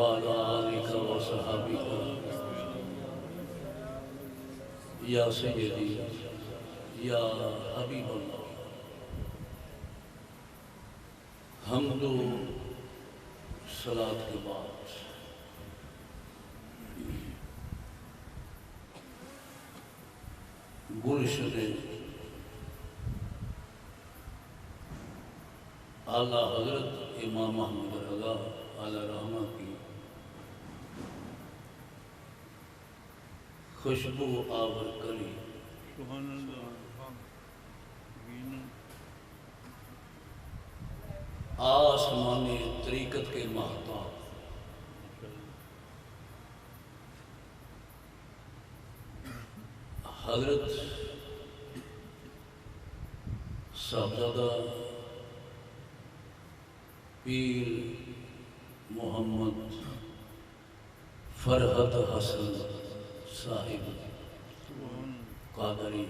وعلى آلك وصحابك یا سیدی یا حبیب اللہ. حمد و صلاۃ کے بعد گلشن اعلیٰ حضرت امام محمد رضا علیہ رحمہ کی خوشبو آور کری آسمانی طریقت کے مہتاب حضرت صاحبزادہ پیر محمد فرحت حسن صاحب قادری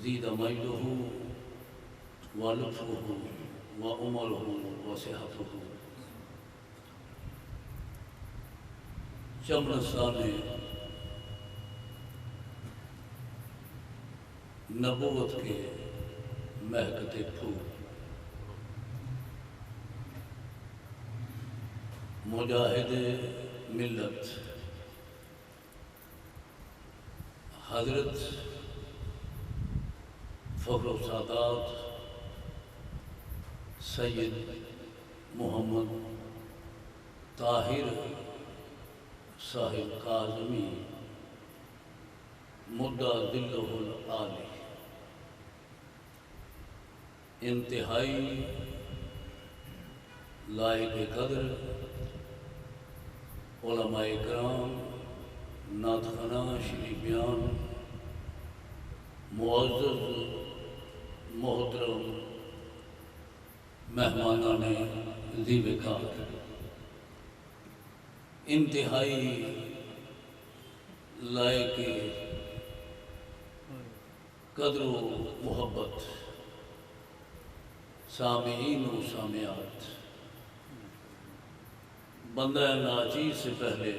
زید مجدہ و لطفہ و عمرہ و صحتہ چمرستان نبوت کے مہکتے پھول مجاہد ملت حضرت فخر و سعادات سید محمد طاہر صاحب کاظمی مدعا دلہ العالی انتہائی لائق قدر علماء کرام نعت خواں شریف بیان معزز محترم مہمانان ذی وقار انتہائی لائق قدر و محبت سامعین و سامعات بندہ ناچیز سے پہلے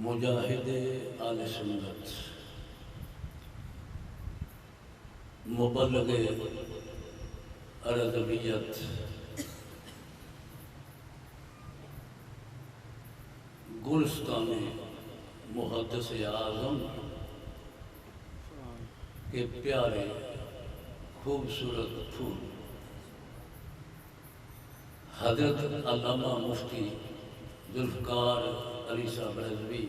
مجاہد آل سنت مبلغ ارادبیت گلستان محدث اعظم کے پیارے خوبصورت پھول حضرت علامہ مفتی ذوالفقار علی صاحب رضوی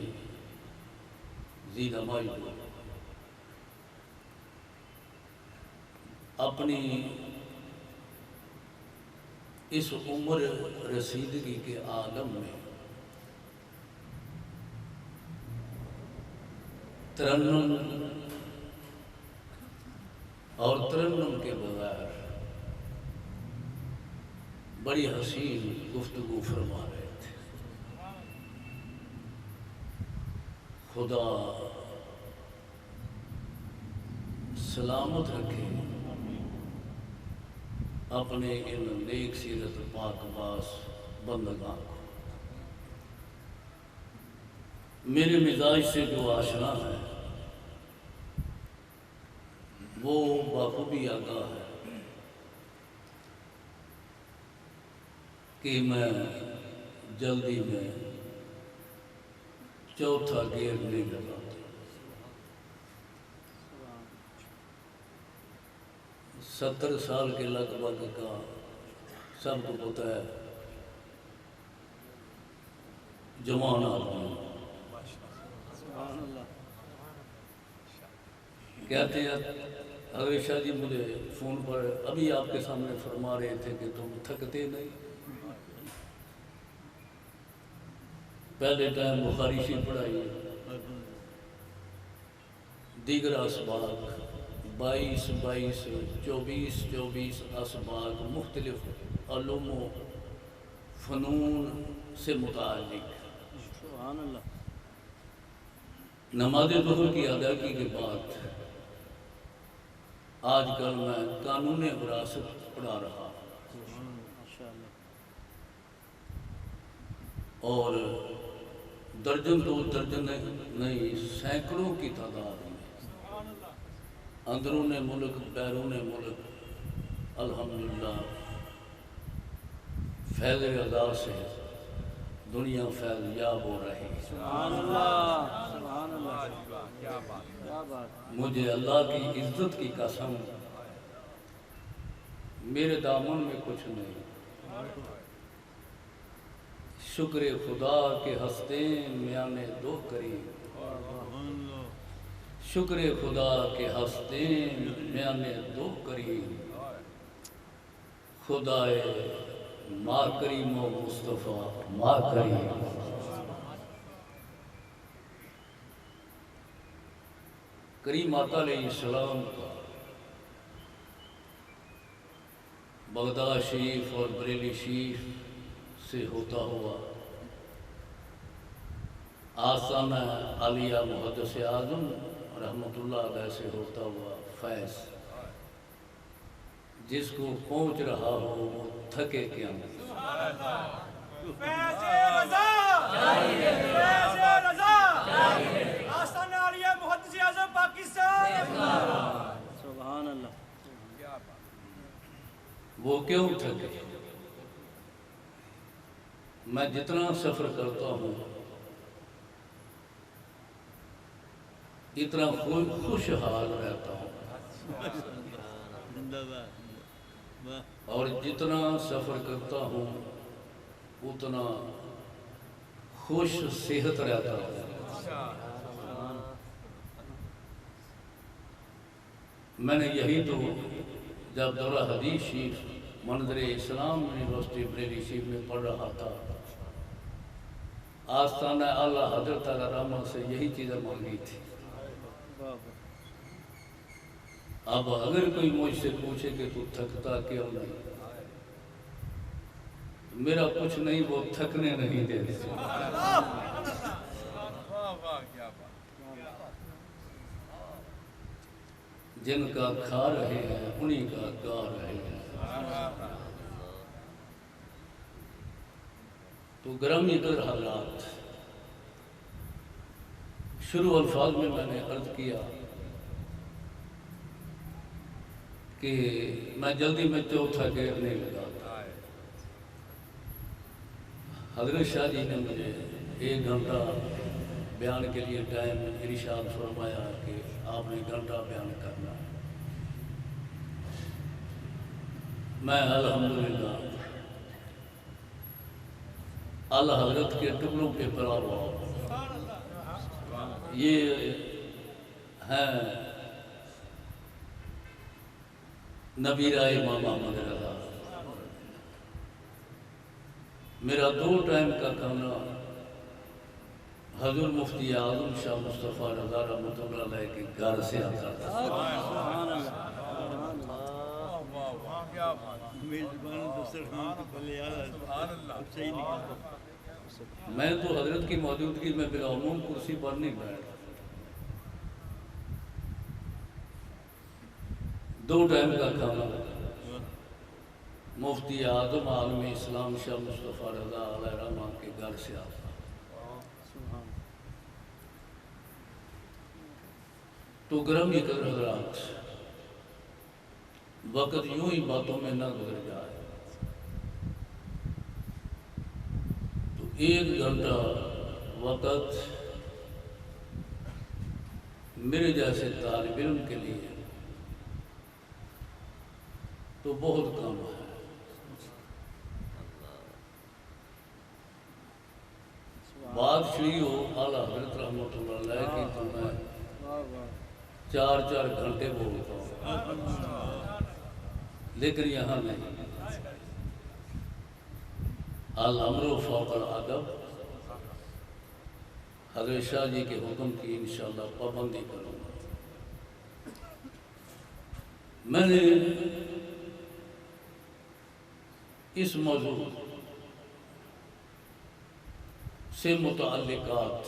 زید مجدہ اپنی اس عمر رسیدگی کے عالم میں ترنم اور ترنم کے بغیر بڑی حسین گفتگو فرما رہے تھے. خدا سلامت رکھے اپنے ان نیک سیرت پاک باز بندگان کو. میرے مزاج سے جو آشنا ہے وہ بخوبی آگاہ ہے کہ میں جلدی میں چوتھا گیئر نہیں لگاتا. 70 سال کے لگ بھگ کا سب کو پتہ ہے جوان آدمی کہتے ہیں ہمیشہ جی مجھے فون پر ابھی آپ کے سامنے فرما رہے تھے کہ تم تھکتے نہیں. پہلے ٹائم بخاری شریف پڑھائی دیگر اسباق 22 اسباق مختلف علوم و فنون سے متعلق نماز ظہر کی ادائیگی کے بعد آج کل میں قانون وراثت پڑھا رہا اور درجن تو درجن نہیں سینکڑوں کی تعداد میں اندرون ملک بیرون ملک الحمدللہ فیض رضا سے دنیا فیض یاب ہو رہی ہے۔ سبحان اللہ، سبحان اللہ، کیا بات۔ مجھے اللہ کی عزت کی قسم میرے دامن میں کچھ نہیں، شکر خدا کے ہستے میان دو کریم، شکر خدا کے ہستے میان دو کریم، خدائے ماں کریم و مصطفیٰ ماں کریم۔ کریم آقا علیہ السلام کا بغداد شریف اور بریلی شریف سے ہوتا ہوا آستانہ عالیہ محدث اعظم رحمۃ اللہ علیہ سے ہوتا ہوا فیض، جس کو پہنچ رہا ہو وہ تھکے کیا نہیں۔ فیض رضا، فیض رضا، آستانہ عالیہ محدث اعظم پاکستان۔ سبحان اللہ۔ وہ کیوں تھکے؟ میں جتنا سفر کرتا ہوں اتنا خوشحال رہتا ہوں، اور جتنا سفر کرتا ہوں اتنا خوش صحت رہتا ہوں۔ میں نے یہی تو جب دورہ حدیث شریف منظر اسلام یونیورسٹی بریلی شریف میں پڑھ رہا تھا، آستانہ اعلیٰ حضرت علیہ رحمہ سے یہی چیزیں مانگی تھی۔ اب اگر کوئی مجھ سے پوچھے کہ تو تھکتا کیوں نہیں، میرا کچھ نہیں، وہ تھکنے نہیں دیتے۔ جن کا کھا رہے ہیں انہی کا گا رہے ہیں۔ تو گرامی قدر حضرات، شروع الفاظ میں نے عرض کیا کہ میں جلدی میں چوتھا گیئر نہیں لگاتا۔ حضرت شاہ جی نے مجھے 1 گھنٹہ بیان کے لیے ٹائم ارشاد فرمایا کہ آپ نے گھنٹہ بیان کرنا ہے۔ میں الحمدللہ اعلیٰ حضرت کے ٹکڑوں پہ پڑا ہوا ہوں۔ یہ ہیں نبیرہ امام محمد رضا۔ میرا 2 ٹائم کا کھانا حضور مفتی اعظم شاہ مصطفیٰ رضا رحمۃ اللہ علیہ کے گھر سے آتا تھا۔ سبحان اللہ۔ میں تو حضرت کی موجودگی میں بالعموم کرسی پر نہیں بیٹھا۔ 2 ٹائم کا کھانا مفتی اعظم عالم اسلام شاہ مصطفیٰ رضا علیہ رحمہ کے گھر سے آتا۔ تو گرامی قدر حضرات، وقت یوں ہی باتوں میں نہ گزر جائے۔ تو 1 گھنٹہ وقت میرے جیسے طالب علم کے لیے تو بہت کم ہے۔ بات شروع ہو اعلیٰ حضرت رحمۃ اللہ علیہ کی تو میں 4 گھنٹے بولتا ہوں، لیکن یہاں نہیں۔ الامر فوق الادب، حضرت شاہ جی کے حکم کی انشاءاللہ پابندی کروں گا۔ میں نے اس موضوع سے متعلقات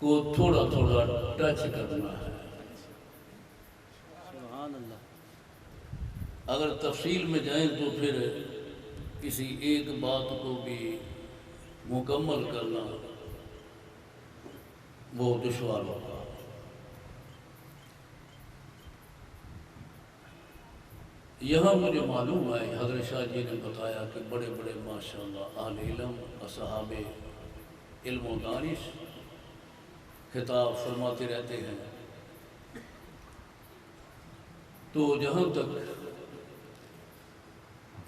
کو تھوڑا ٹچ کرنا ہے۔ اگر تفصیل میں جائیں تو پھر کسی ایک بات کو بھی مکمل کرنا وہ دشوار ہوگا۔ یہاں مجھے معلوم ہے حضرت شاہ جی نے بتایا کہ بڑے بڑے ماشاءاللہ اہل علم اصحاب علم و دانش خطاب فرماتے رہتے ہیں، تو جہاں تک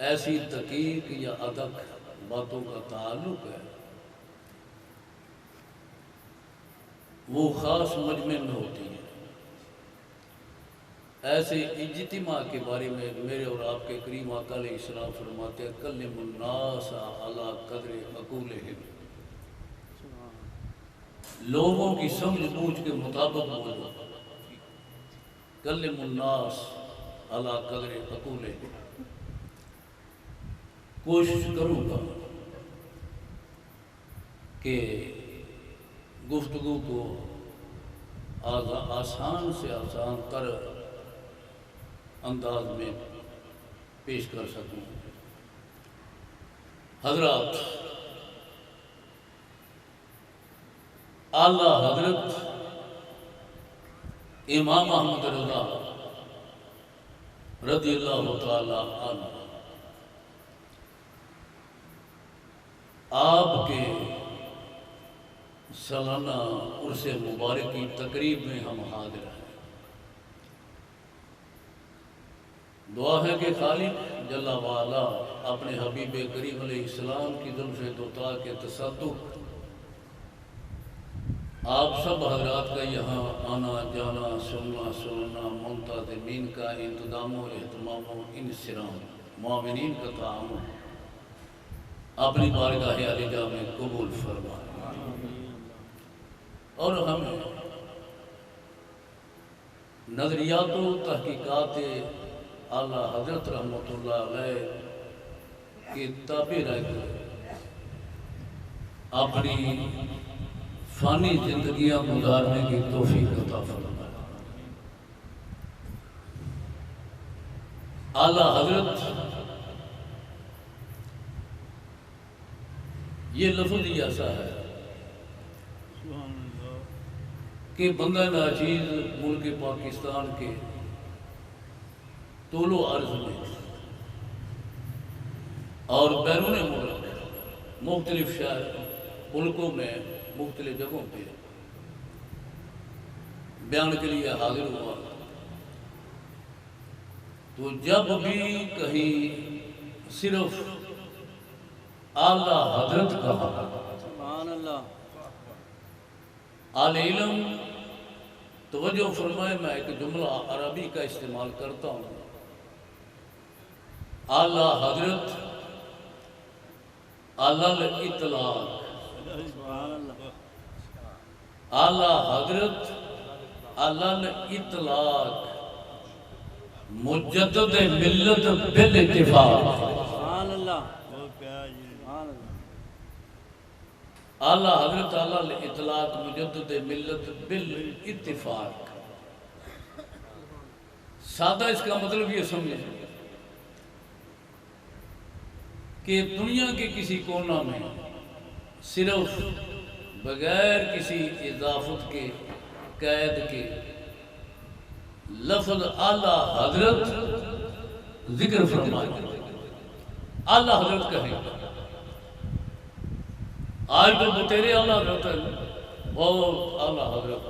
ایسی تحقیق یا ادق باتوں کا تعلق ہے وہ خاص مجمع میں ہوتی ہیں۔ ایسے اجتماع کے بارے میں میرے اور آپ کے کریم آقا علیہ السلام فرماتے ہیں کلم الناس علی قدر عقولہم، لوگوں کی سمجھ بوجھ کے مطابق بولو، کلم الناس علی قدر عقولہم۔ کوشش کروں گا کہ گفتگو کو آسان سے آسان تر انداز میں پیش کر سکوں۔ حضرات، اعلیٰ حضرت امام احمد رضا رضی اللہ تعالی عنہ آپ کے سالانہ عرس مبارک کی تقریب میں ہم حاضر ہیں۔ دعا ہے کہ خالق جل وعلا اپنے حبیب کریم علیہ السلام کی زلف دوتا کے تصدق آپ سب حضرات کا یہاں آنا جانا سننا سننا منتظمین کا انتظام و اہتمام و انصرام مومنین کا تعامل اپنی بارگاہ عالیہ میں قبول فرما، اور ہمیں نظریات و تحقیقات اعلیٰ حضرت رحمۃ اللہ علیہ کی تابع رہ کر اپنی فانی زندگیاں گزارنے کی توفیق عطا فرمائے۔ اعلیٰ حضرت یہ لفظ ہی ایسا ہے کہ بندہ ناچیز ملک پاکستان کے طول و عرض میں اور بیرون ملک مختلف شہر ملکوں میں مختلف جگہوں پہ بیان کے لیے حاضر ہوا، تو جب بھی کہیں صرف اعلیٰ حضرت کہا، سبحان اللہ، اہل علم توجہ فرمائے، میں ایک جملہ عربی کا استعمال کرتا ہوں، اعلیٰ حضرت علی الاطلاق، سبحان اللہ، اعلیٰ حضرت علی الاطلاق مجدد ملت بالاتفاق، سبحان اللہ، سبحان اللہ، اعلیٰ حضرت علی الاطلاق مجدد ملت بالاتفاق۔ سادہ اس کا مطلب یہ سمجھیں کہ دنیا کے کسی کونا میں صرف بغیر کسی اضافت کے قید کے لفظ اعلیٰ حضرت ذکر فرمائے، اعلیٰ حضرت کہیں۔ آج تو بتیرے اعلیٰ حضرت ہے، بہت اعلیٰ حضرت۔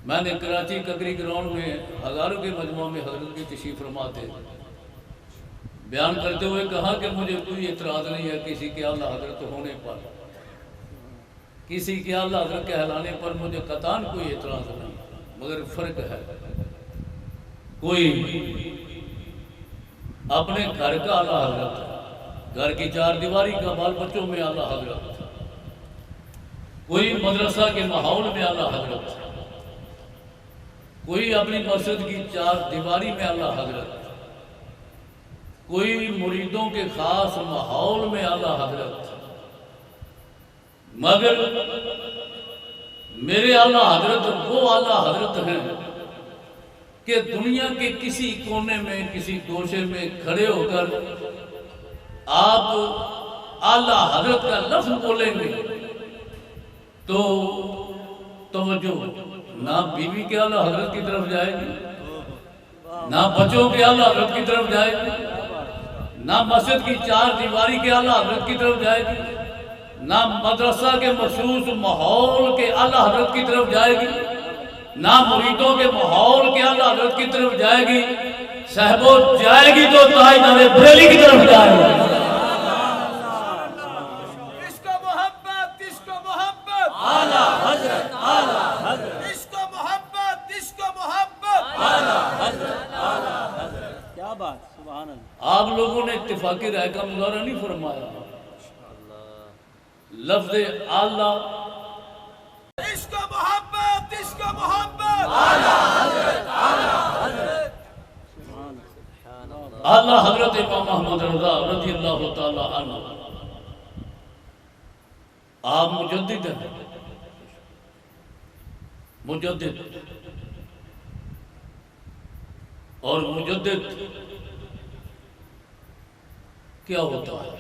میں نے کراچی ککری گراؤنڈ میں ہزاروں کے مجموعہ میں حضرت کی تشریف فرما تھے، بیان کرتے ہوئے کہا کہ مجھے کوئی اعتراض نہیں ہے کسی کے اعلیٰ حضرت ہونے پر، کسی کے اعلیٰ حضرت کہلانے پر مجھے قطعاً کوئی اعتراض نہیں، مگر فرق ہے، کوئی اپنے گھر کا اعلیٰ حضرت ہے، گھر کی چار دیواری کا بال بچوں میں اعلیٰ حضرت، کوئی مدرسہ کے ماحول میں اعلیٰ حضرت، کوئی اپنی مسجد کی چار دیواری میں اعلیٰ حضرت، کوئی مریدوں کے خاص ماحول میں اعلیٰ حضرت، مگر میرے اعلیٰ حضرت وہ اعلیٰ حضرت ہیں کہ دنیا کے کسی کونے میں کسی گوشے میں کھڑے ہو کر آپ اعلیٰ حضرت کا لفظ بولیں گے تو توجہ نہ بیوی کے اعلیٰ حضرت کی طرف جائے گی، نہ بچوں کے اعلیٰ حضرت کی طرف جائے گی، نہ مسجد کی چار دیواری کے اعلیٰ حضرت کی طرف جائے گی، نہ مدرسہ کے مخصوص ماحول کے اعلیٰ حضرت کی طرف جائے گی، نہ مریدوں کے ماحول کے اعلیٰ حضرت کی طرف جائے گی، صاحبو جائے گی تو تاجدار بریلی کی طرف جائے گی۔ اس کو محبت، اس کو محبت، اعلیٰ حضرت، اعلیٰ حضرت، اس کو محبت، اس کو محبت، اعلیٰ حضرت، اعلیٰ حضرت، کیا بات، سبحان اللہ۔ آپ لوگوں نے اتفاقی رائے کا مظاہرہ نہیں فرمایا، لفظ اعلیٰ، اس کو محبت، اس کو محبت، اعلیٰ حضرت امام محمد رضا رضی اللہ تعالیٰ عنہ آپ مجدد ہیں، مجدد، اور مجدد کیا ہوتا ہے؟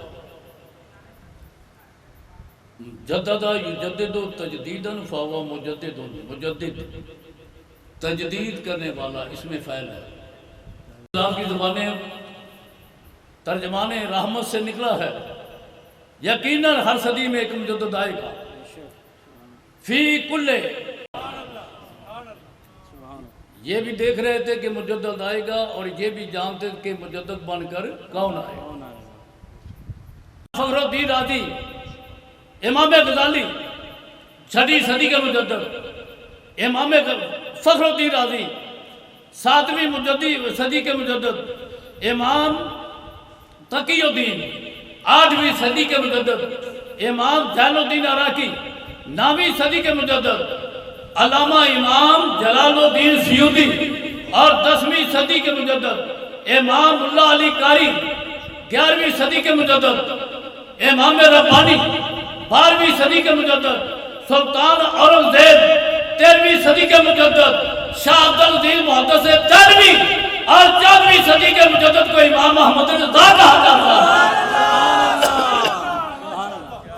جدد یجدد تجدیداً فہو مجدد، مجدد تجدید کرنے والا، اس میں فعل ہے۔ اسلام کی زبانیں ترجمان رحمت سے نکلا ہے، یقیناً ہر صدی میں ایک مجدد آئے گا، فی کل، یہ بھی دیکھ رہے تھے کہ مجدد آئے گا اور یہ بھی جانتے کہ مجدد بن کر کون آئے گا۔ فخر الدین رازی، امام غزالی، 6ویں صدی کے مجدد، امام فخر الدین رازی 7ویں صدی کے مجدد، امام تقی الدین 8ویں صدی کے مجدد، امام جلال الدین عراقی 9ویں صدی کے مجدد، علامہ امام جلال الدین سیوطی اور 10ویں صدی کے مجدد، امام اللہ علی قاری 11ویں صدی کے مجدد، امام ربانی 12ویں صدی کے مجدد، سلطان اورنگزیب 13ویں صدی کے مجدد، شاہ عبدالعزیز محدث 13ویں اور 14ویں صدی کے مجدد کو امام محمد رضا کہا جاتا ہے۔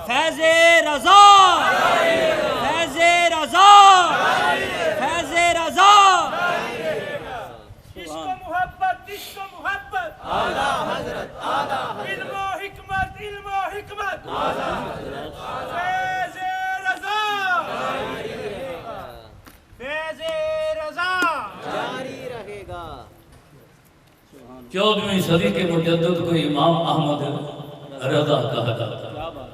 فیض رضا، فیض رضا، فیض رضا، اس کو محبت، اس کو محبت، علم و حکمت، علم و حکمت، فیض رضا، فیض رضا، 14ویں صدی کے مجدد کو امام احمد رضا کہا جاتا ہے۔ کیا بات،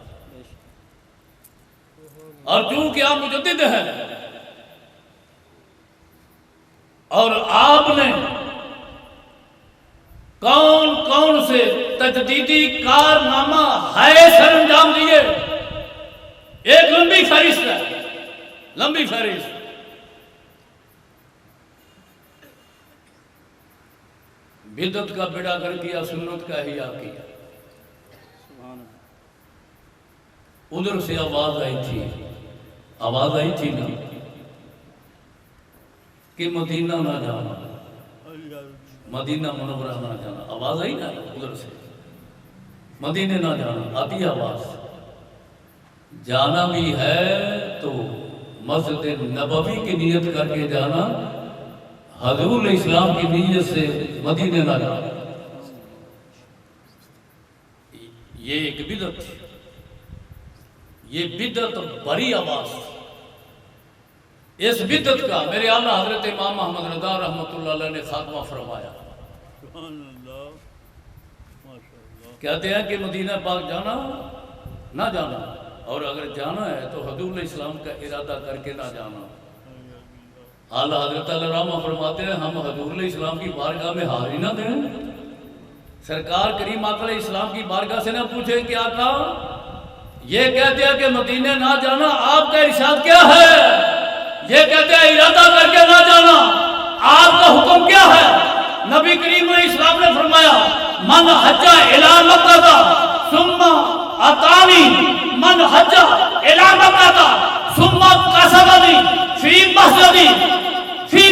اور چونکہ آپ مجدد ہیں اور آپ نے کون کون سے تجدیدی کارنامہ ہے سر انجام دیے، ایک لمبی فہرست ہے، لمبی فہرست۔ بدعت کا بیڑا گر کیا، سنت کا احیاء کیا۔ ادھر سے آواز آئی تھی نا کہ مدینہ نہ جانا، مدینہ منورہ نہ جانا، آواز آئی نا ادھر سے، مدینہ نہ جانا، آتی آواز، جانا بھی ہے تو مسجد نبوی کی نیت کر کے جانا، حضور علیہ السلام کی نیت سے مدینہ نہ جانا۔ یہ ایک بدعت، یہ بدعت بڑی آواز، اس بدعت کا میرے اعلیٰ حضرت امام محمد رضا رحمۃ اللہ علیہ نے خاتمہ فرمایا۔ کہتے ہیں کہ مدینہ پاک جانا نہ جانا، اور اگر جانا ہے تو حضور علیہ السلام کا ارادہ کر کے نہ جانا۔ اعلیٰ حضرت علیہ رحمہ فرماتے ہیں ہم حضور علیہ السلام کی بارگاہ میں حاضری نہ دیں، سرکار کریم آقا علیہ السلام کی بارگاہ سے نہ پوچھیں کہ آقا یہ کہتے ہیں کہ مدینہ نہ جانا، آپ کا ارشاد کیا ہے؟ یہ کہتے ہیں ارادہ کر کے نہ جانا، آپ کا حکم کیا ہے؟ نبی کریم علیہ السلام نے فرمایا من حج الی مکہ ثم اتانی، من حج الی مکہ ثم قصدنی فی مسجدی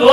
2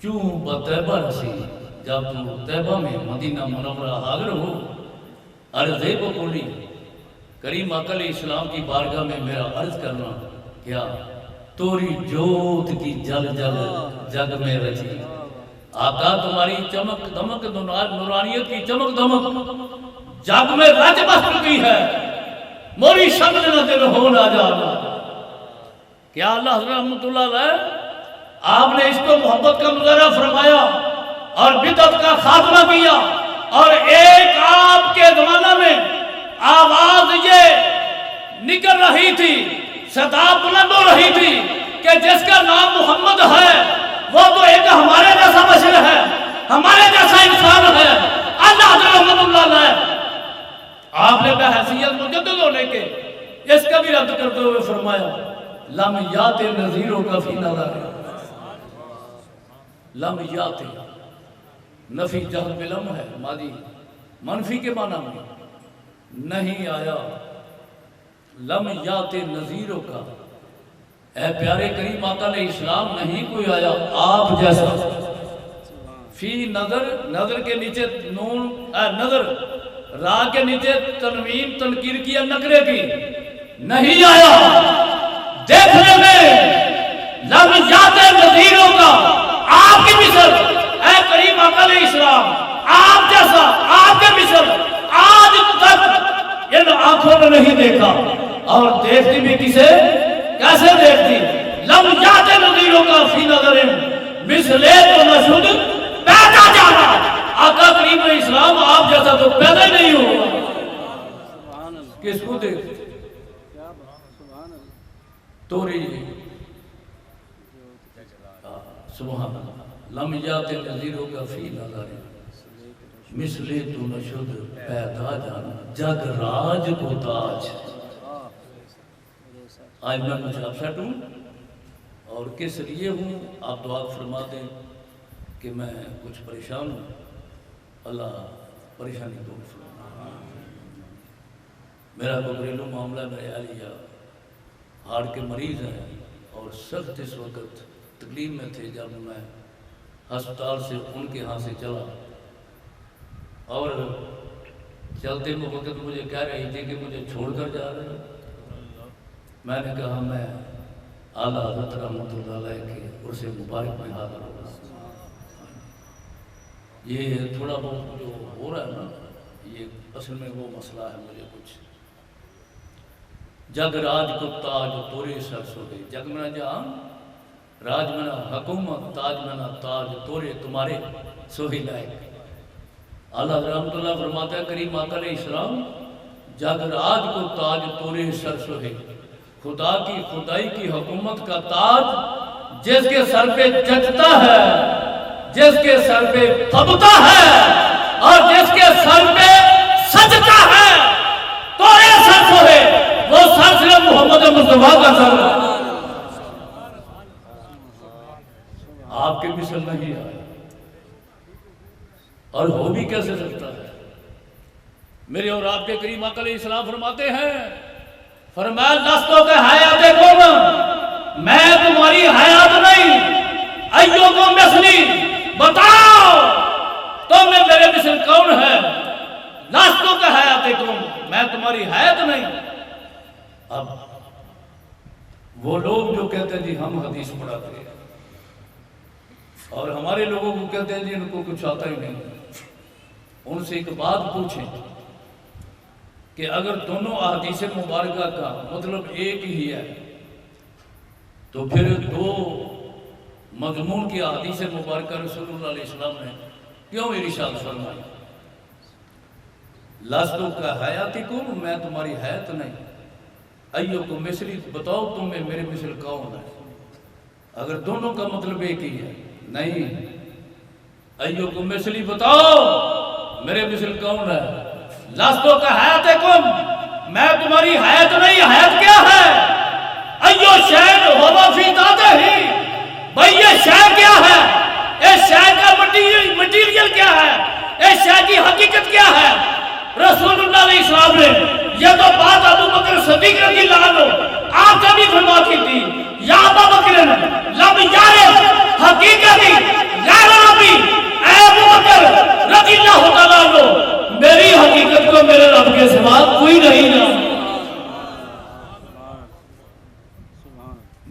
چوں بطیبہ رسی جب تو طیبہ میں مدینہ منورہ حاضر ہو عرضے کو بولی کریم آقا علیہ السلام کی بارگاہ میں میرا عرض کرنا کیا توری جوت کی جل جل جگ میں رچی آقا تمہاری چمک دمک نورانیت کی چمک دمک جگ میں رچ بس چکی ہے موری شمل نہ دل ہو نہ جانا کیا اللہ حضرت رحمت اللہ علیہ آپ نے اس کو محبت کا مظاہرہ فرمایا اور بدعت کا خاتمہ کیا اور ایک آپ کے زمانہ میں آواز یہ نکل رہی تھی صدا بلند ہو رہی تھی کہ جس کا نام محمد ہے وہ تو ایک ہمارے جیسا بشر ہے ہمارے جیسا انسان ہے اللہ حضرت رحمت اللہ علیہ آپ نے بحیثیت مجدد ہونے کے اس کا بھی رد کرتے ہوئے فرمایا لم یات نظیروں کا فی نظر لم یات نفی جہل بلم ہے ماضی منفی کے معنی میں نہیں آیا لم یات نظیروں کا اے پیارے کریم آقا علیہ السلام نہیں کوئی آیا آپ جیسا فی نظر نظر کے نیچے نون نظر را کے نیچے تنوین تنکیر کیا نکرے کی نہیں آیا دیکھنے میں لم یات نظیروں کا آپ کی مثل اے کریم آقا علیہ السلام آپ جیسا آپ کے مثل آج تک ان آنکھوں نے نہیں دیکھا اور دیکھتی بھی کسے کیسے دیکھتی لم یات نظیروں کا فی نظر مثلے تو نشد پیدا جانا آقا کریم علیہ السلام آپ جیسا تو پیدا ہی نہیں ہوا کس کو دیکھتی توری سبحان اللہ لم یات نظیروں کا فی نظر مثلے تو نشد پیدا جانا جگ راج کو تاج آج میں کچھ اپسٹ ہوں اور کس لیے ہوں آپ دعا فرما دیں کہ میں کچھ پریشان ہوں اللہ پریشانی دور فرما میرا کوئی گھریلو معاملہ میرے علیہ ہارٹ کے مریض ہیں اور سخت اس وقت تکلیف میں تھے جب میں ہسپتال سے ان کے ہاں سے چلا اور چلتے وقت مجھے کہہ رہی تھی کہ مجھے چھوڑ کر جا رہے ہیں میں نے کہا میں اعلیٰ حضرت رحمت اللہ علیہ کے عرص مبارک میں حاضر ہوگا یہ تھوڑا بہت جو ہو رہا ہے نا یہ اصل میں وہ مسئلہ ہے مجھے کچھ جگ راج کو تاج توری سر سوگے جگ منا جہاں راج منا حکومت تاج منا تاج تورے تمہارے سوہی لائق اللہ رحمت اللہ فرماتا ہے کریم آقا علیہ السلام جگ راج کو تاج تورے سر سوہے خدا کی خدائی کی حکومت کا تاج جس کے سر پہ جگتا ہے جس کے سر پہ پھبتا ہے اور جس کے سر پہ سجتا ہے تورے سر سوہے وہ سر صرف محمد مصطفیٰ کا سر ہے آپ کے مثل نہیں آئے اور ہو بھی کیسے سکتا ہے میرے اور آپ کے کریم آقا علیہ السلام فرماتے ہیں فرمایا لستوں کے حیات کون میں تمہاری حیات نہیں ایو کو مثلی بتاؤ تم میں میرے مثل کون ہے لستوں کے حیات کون میں تمہاری حیات نہیں اب وہ لوگ جو کہتے ہیں جی ہم حدیث پڑھاتے ہیں اور ہمارے لوگوں کو کہتے ہیں جی ان کو کچھ آتا ہی نہیں ان سے ایک بات پوچھیں کہ اگر دونوں احادیث مبارکہ کا مطلب ایک ہی ہے تو پھر دو مضمون کی احادیث مبارکہ رسول اللہ علیہ السلام نے کیوں ارشاد فرمائی لستوں کا حیاتی کون میں تمہاری حیات نہیں ایو کو مثلی بتاؤ تم میں میرے مثل کون ہے اگر دونوں کا مطلب ایک ہی ہے نہیں ایو کو مثلی بتاؤ میرے مثل کون ہے لستوں کا حیات کم میں تمہاری حیات نہیں حیات کیا ہے ایو شہد ہوا فی داتے ہی بھئی یہ شہد کیا ہے اس شہد کا مٹیریل کیا ہے اس شہد کی حقیقت کیا ہے رسول اللہ علیہ السلام نے یہ تو بات ابو بکر صدیق رضی اللہ عنہ آپ کبھی فرماتی تھی یا ابو بکر لم یارف حقیقتی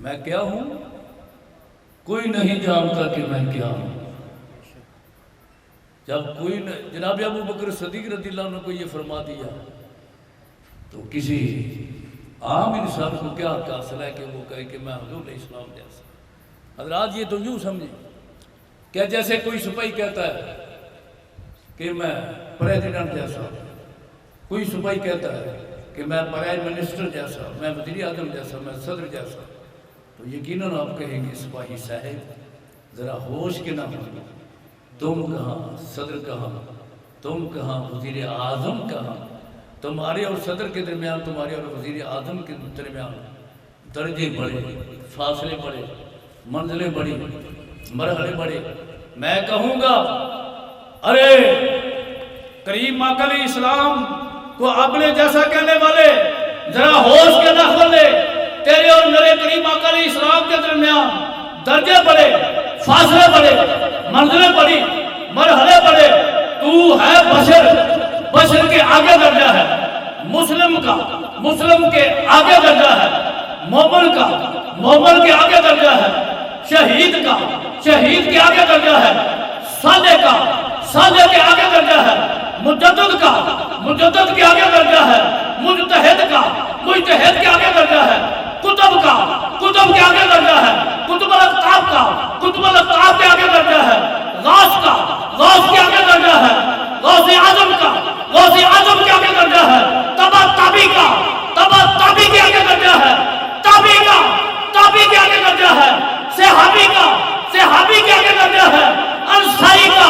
میں کیا ہوں کوئی نہیں جانتا کہ میں کیا ہوں. جب کوئی جناب ابو بکر صدیق رضی اللہ عنہ کو یہ فرما دیا تو کسی عام انسان کو کیا حاصل ہے کہ وہ کہے کہ میں حضور علیہ السلام جیسا. حضرات یہ تو یوں سمجھیں کہ جیسے کوئی سپاہی کہتا ہے کہ میں پریزیڈنٹ جیسا، کوئی سپاہی کہتا ہے کہ میں پرائم منسٹر جیسا، میں وزیر اعظم جیسا، میں صدر جیسا، تو یقیناً آپ کہیں گے سپاہی صاحب ذرا ہوش کے نہ ہو، تم کہاں صدر کہاں، تم کہاں وزیر اعظم کہاں. تمہارے اور صدر کے درمیان، تمہارے اور وزیر اعظم کے درمیان درجے بڑھے، فاصلے بڑھے، منزلیں بڑھی، مرحلے بڑھے. میں کہوں گا ارے کریم آقا علیہ السلام کو اپنے جیسا کہنے والے ذرا ہوش کے نہ کھولے. تیرے اور میرے کریم آقا علیہ السلام کے درمیان درجے بڑھے، فاصلے بڑھے، منزلیں بڑھی، مرحلے بڑھے. تو ہے بشر، بشر کے آگے درجہ ہے. مسلم کا مسلم کے آگے درجہ ہے. مومن کا مومن کے آگے درجہ ہے. شہید کا شہید کے آگے درجہ ہے. صالح کا صالح کے آگے درجہ ہے. مجدد کا مجدد کے آگے درجہ ہے. مجتہد کا مجتہد کے آگے درجہ ہے. کتب کا کتب کے آگے درجہ ہے. کتب الاقطاب کا کتب الاقطاب کے آگے درجہ ہے. غوث کا غوث کے آگے درجہ ہے. غوث اعظم کا غوث اعظم کے آگے درجہ ہے. تبع تابی کا تبع تابی کے آگے درجہ ہے. تابی کا تابی کے آگے درجہ ہے. صحابی کا صحابی کے آگے درجہ ہے. انصاری کا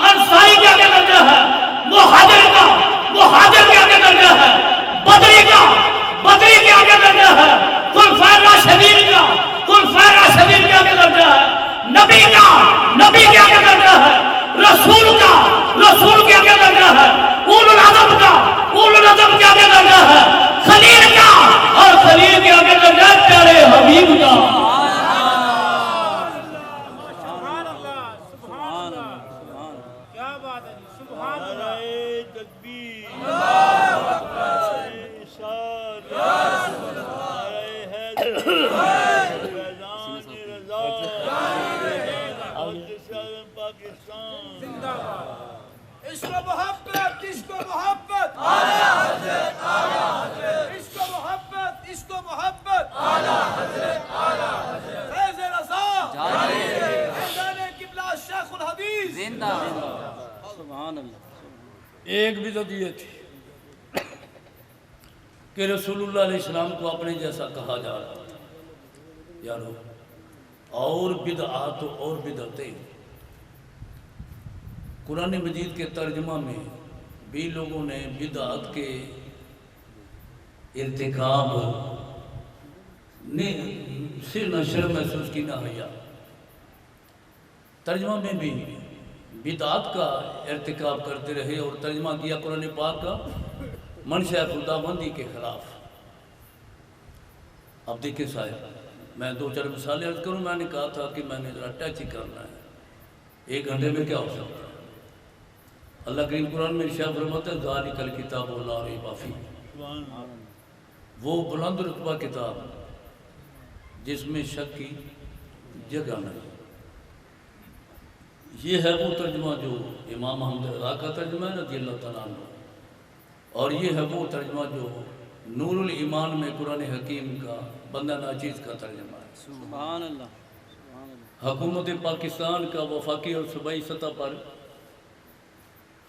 انصاری کے آگے درجہ ہے. مہاجر کا مہاجر کے آگے درجہ ہے. بدری کا بدری کے آگے درجہ ہے. خلفائے راشدین کا خلفائے راشدین کے آگے درجہ ہے. نبی کا نبی کے آگے درجہ ہے. رسول کا رسول کے آگے درجہ ہے. اولو العزم کا اولو العزم کے آگے درجہ ہے. خلیل کا اور خلیل کے آگے درجہ ہے پیارے حبیب کا. سبحان اللہ سبحان اللہ کیا بات ہے. سبحان اللہ تکبیر اللہ اکبر ارشاد پاکستان زندہ باد. عشق و محبت عشق و محبت اعلیٰ حضرت اعلیٰ حضرت. عشق و محبت عشق و محبت اعلیٰ حضرت اعلیٰ حضرت. فیض رضا جاری خاندان قبلہ شیخ الحدیث زندہ باد. سبحان اللہ. ایک بدعت یہ تھی کہ رسول اللہ علیہ السلام کو اپنے جیسا کہا جا رہا تھا. یارو اور بدعات اور بدعتیں قرآن مجید کے ترجمہ میں بھی لوگوں نے بدعات کے ارتکاب سے نہ شرم محسوس کی نہ حیا. ترجمہ میں بھی بدعات کا ارتکاب کرتے رہے اور ترجمہ کیا قرآن پاک کا منشا خدا بندی کے خلاف. اب دیکھیں صاحب میں دو چار مثالیں عرض کروں. میں نے کہا تھا کہ میں نے ذرا ٹچ ہی کرنا ہے. 1 گھنٹے میں کیا ہو سکتا ہے. اللہ کریم قرآن میں ارشاد فرماتا ہے ذالک الکتاب لا ریب فیہ. وہ بلند رتبہ کتاب جس میں شک کی جگہ نہیں. یہ ہے وہ ترجمہ جو امام محمد رضا کا ترجمہ ہے رضی اللہ تعالیٰ عنہ. اور یہ ہے وہ ترجمہ جو نور الایمان میں قرآن حکیم کا بندہ ناچیز کا ترجمہ ہے. سبحان اللہ. حکومت پاکستان کا وفاقی اور صوبائی سطح پر